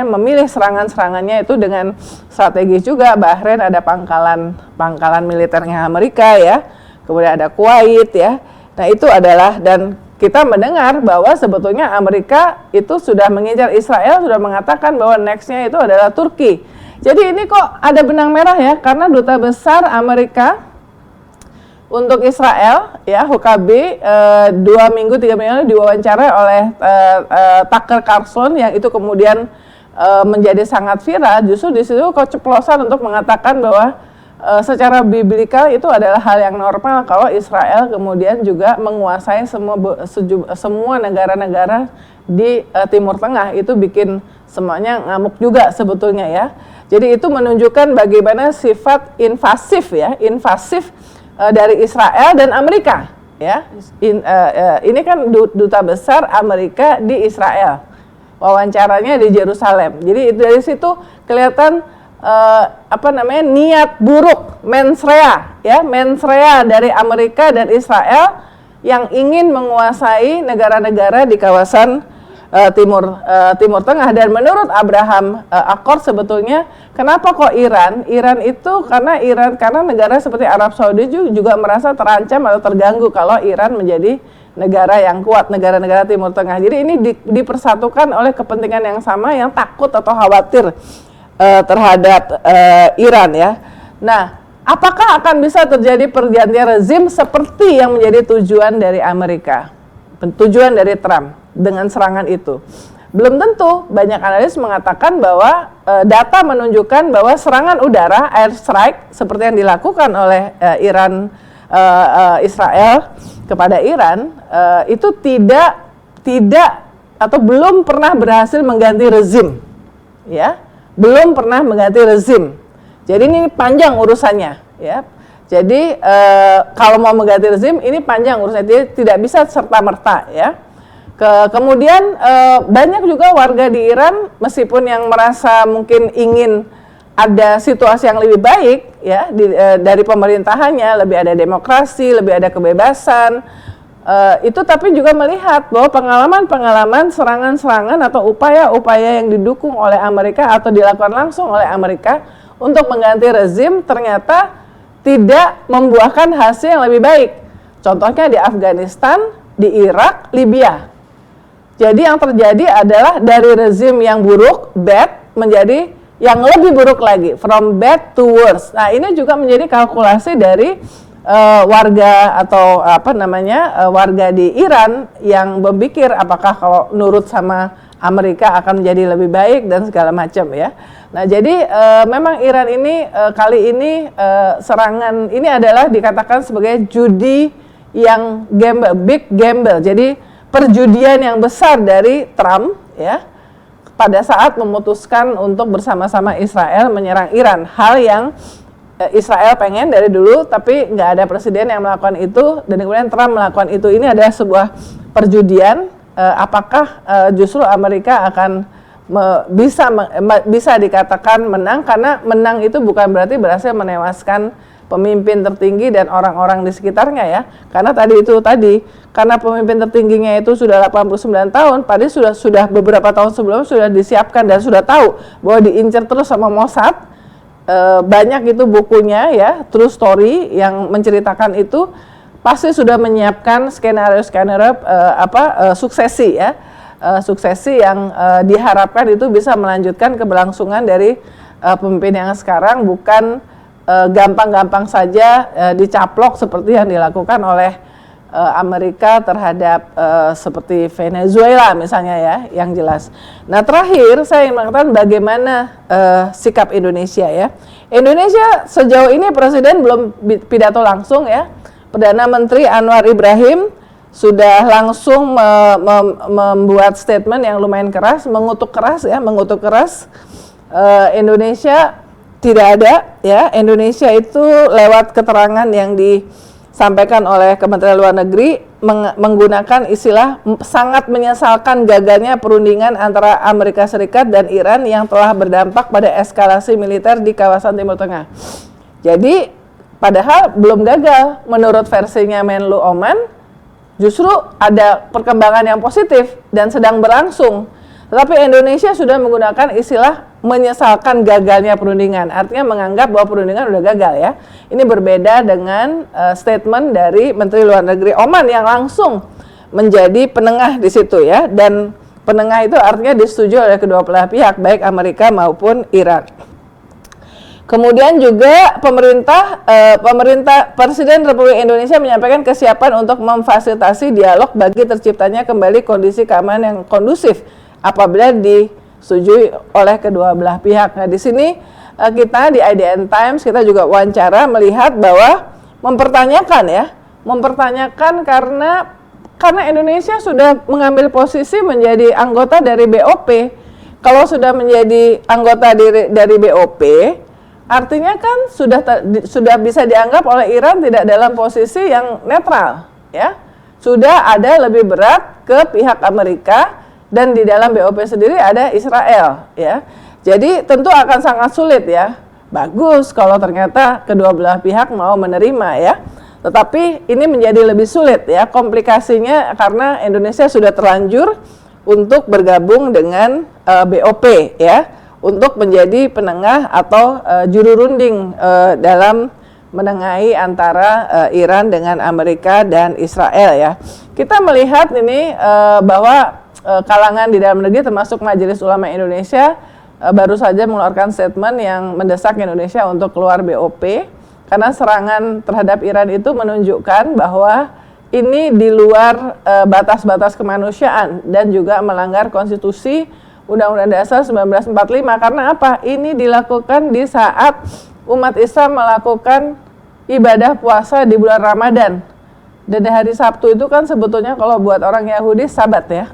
memilih serangan-serangannya itu dengan strategis juga. Bahrain ada pangkalan militernya Amerika ya, kemudian ada Kuwait ya. Nah itu adalah, dan kita mendengar bahwa sebetulnya Amerika itu sudah mengincar Israel, sudah mengatakan bahwa nextnya itu adalah Turki. Jadi ini kok ada benang merah ya, karena duta besar Amerika untuk Israel, ya Huckabee 2 minggu 3 minggu lalu diwawancara oleh Tucker Carlson yang itu kemudian menjadi sangat viral. Justru di situ keceplosan untuk mengatakan bahwa secara biblikal itu adalah hal yang normal kalau Israel kemudian juga menguasai semua negara-negara di Timur Tengah. Itu bikin semuanya ngamuk juga sebetulnya ya. Jadi itu menunjukkan bagaimana sifat invasif dari Israel dan Amerika ya. Ini kan duta besar Amerika di Israel. Wawancaranya di Yerusalem. Jadi dari situ kelihatan niat buruk mens rea dari Amerika dan Israel yang ingin menguasai negara-negara di kawasan Timur Tengah. Dan menurut Abraham Accord sebetulnya kenapa kok Iran itu karena negara seperti Arab Saudi juga merasa terancam atau terganggu kalau Iran menjadi negara yang kuat, negara-negara Timur Tengah. Jadi ini dipersatukan oleh kepentingan yang sama yang takut atau khawatir terhadap Iran ya. Nah, apakah akan bisa terjadi pergantian rezim seperti yang menjadi tujuan dari Amerika, tujuan dari Trump dengan serangan itu? Belum tentu. Banyak analis mengatakan bahwa data menunjukkan bahwa serangan udara, air strike seperti yang dilakukan oleh Israel kepada Iran itu tidak atau belum pernah berhasil mengganti rezim, ya. Belum pernah mengganti rezim. Jadi ini panjang urusannya, ya. Jadi kalau mau mengganti rezim ini panjang urusannya, dia tidak bisa serta-merta, ya. Kemudian banyak juga warga di Iran meskipun yang merasa mungkin ingin ada situasi yang lebih baik, ya, dari pemerintahannya, lebih ada demokrasi, lebih ada kebebasan. Itu tapi juga melihat bahwa pengalaman serangan-serangan atau upaya-upaya yang didukung oleh Amerika atau dilakukan langsung oleh Amerika untuk mengganti rezim ternyata tidak membuahkan hasil yang lebih baik. Contohnya di Afghanistan, di Irak, Libya. Jadi yang terjadi adalah dari rezim yang buruk, bad, menjadi yang lebih buruk lagi, from bad to worse. Nah, ini juga menjadi kalkulasi dari warga atau warga di Iran yang berpikir apakah kalau nurut sama Amerika akan menjadi lebih baik dan segala macam ya. Nah, jadi memang Iran ini kali ini serangan ini adalah dikatakan sebagai judi yang big gamble. Jadi perjudian yang besar dari Trump ya pada saat memutuskan untuk bersama-sama Israel menyerang Iran. Hal yang Israel pengen dari dulu, tapi nggak ada presiden yang melakukan itu, dan kemudian Trump melakukan itu. Ini adalah sebuah perjudian. Apakah justru Amerika akan bisa dikatakan menang? Karena menang itu bukan berarti berhasil menewaskan pemimpin tertinggi dan orang-orang di sekitarnya ya. Karena karena pemimpin tertingginya itu sudah 89 tahun, padahal sudah beberapa tahun sebelumnya sudah disiapkan dan sudah tahu bahwa diincar terus sama Mossad. Banyak itu bukunya ya, true story yang menceritakan itu, pasti sudah menyiapkan skenario suksesi ya, suksesi yang diharapkan itu bisa melanjutkan keberlangsungan dari pemimpin yang sekarang, bukan gampang-gampang saja dicaplok seperti yang dilakukan oleh Amerika terhadap seperti Venezuela misalnya ya, yang jelas. Nah, terakhir saya ingin mengatakan bagaimana sikap Indonesia ya. Indonesia sejauh ini presiden belum pidato langsung ya. Perdana Menteri Anwar Ibrahim sudah langsung membuat statement yang lumayan keras, mengutuk keras Indonesia tidak ada ya. Indonesia itu lewat keterangan yang disampaikan oleh Kementerian Luar Negeri menggunakan istilah sangat menyesalkan gagalnya perundingan antara Amerika Serikat dan Iran yang telah berdampak pada eskalasi militer di kawasan Timur Tengah. Jadi padahal belum gagal, menurut versinya Menlu Oman justru ada perkembangan yang positif dan sedang berlangsung. Tetapi Indonesia sudah menggunakan istilah menyesalkan gagalnya perundingan, artinya menganggap bahwa perundingan sudah gagal ya. Ini berbeda dengan statement dari Menteri Luar Negeri Oman yang langsung menjadi penengah di situ ya, dan penengah itu artinya disetujui oleh kedua belah pihak, baik Amerika maupun Iran. Kemudian juga Presiden Republik Indonesia menyampaikan kesiapan untuk memfasilitasi dialog bagi terciptanya kembali kondisi keamanan yang kondusif apabila disetujui oleh kedua belah pihak. Nah, di sini kita di IDN Times kita juga wawancara melihat bahwa mempertanyakan karena Indonesia sudah mengambil posisi menjadi anggota dari BOP. Kalau sudah menjadi anggota dari BOP, artinya kan sudah bisa dianggap oleh Iran tidak dalam posisi yang netral, ya. Sudah ada lebih berat ke pihak Amerika dan di dalam BOP sendiri ada Israel, ya. Jadi tentu akan sangat sulit, ya. Bagus kalau ternyata kedua belah pihak mau menerima, ya. Tetapi ini menjadi lebih sulit, ya, komplikasinya karena Indonesia sudah terlanjur untuk bergabung dengan BOP, ya, untuk menjadi penengah atau juru runding dalam menengahi antara Iran dengan Amerika dan Israel, ya. Kita melihat ini bahwa kalangan di dalam negeri termasuk Majelis Ulama Indonesia baru saja mengeluarkan statement yang mendesak Indonesia untuk keluar BOP karena serangan terhadap Iran itu menunjukkan bahwa ini di luar batas-batas kemanusiaan dan juga melanggar konstitusi Undang-Undang Dasar 1945. Karena apa? Ini dilakukan di saat umat Islam melakukan ibadah puasa di bulan Ramadan. Dan di hari Sabtu itu kan sebetulnya kalau buat orang Yahudi Sabat, ya.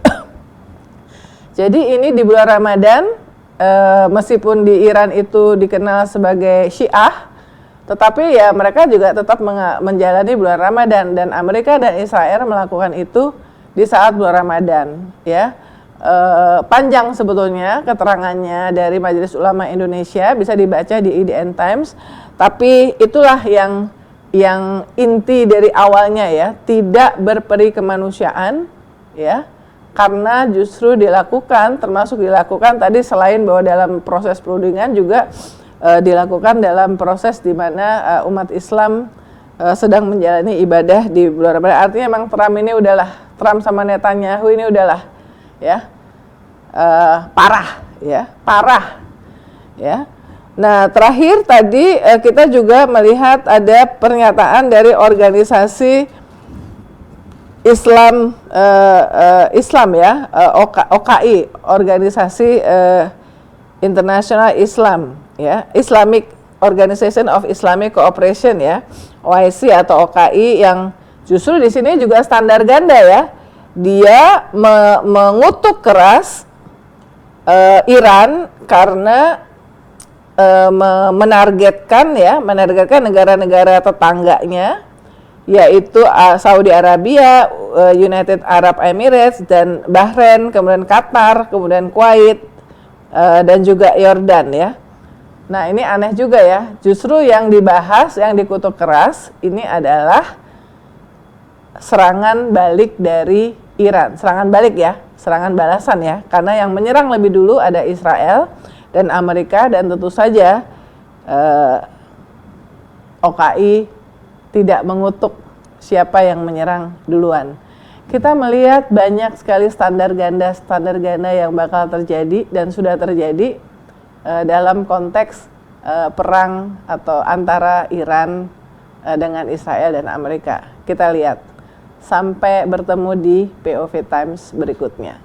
Jadi ini di bulan Ramadan, meskipun di Iran itu dikenal sebagai Syiah, tetapi ya mereka juga tetap menjalani bulan Ramadan dan Amerika dan Israel melakukan itu di saat bulan Ramadan, ya. Panjang sebetulnya keterangannya dari Majelis Ulama Indonesia, bisa dibaca di IDN Times, tapi itulah yang inti dari awalnya, ya, tidak berperi kemanusiaan, ya, karena justru termasuk dilakukan tadi selain bahwa dalam proses perundingan juga dilakukan dalam proses di mana umat Islam sedang menjalani ibadah di bulan Ramadan. Artinya memang Trump sama Netanyahu ini udahlah, ya, parah, ya. Nah, terakhir tadi kita juga melihat ada pernyataan dari organisasi Islam, ya, OKI, organisasi International Islam, ya, Islamic Organization of Islamic Cooperation, ya, OIC atau OKI, yang justru di sini juga standar ganda, ya. Dia mengutuk keras Iran karena menargetkan negara-negara tetangganya, yaitu Saudi Arabia, United Arab Emirates, dan Bahrain, kemudian Qatar, kemudian Kuwait, dan juga Yordan, ya. Nah, ini aneh juga, ya. Justru yang dibahas, yang dikutuk keras ini adalah serangan balik dari Iran. Serangan balik, ya, serangan balasan, ya. Karena yang menyerang lebih dulu ada Israel dan Amerika, dan tentu saja OKI tidak mengutuk siapa yang menyerang duluan. Kita melihat banyak sekali standar ganda yang bakal terjadi dan sudah terjadi dalam konteks perang atau antara Iran dengan Israel dan Amerika. Kita lihat sampai bertemu di POV Times berikutnya.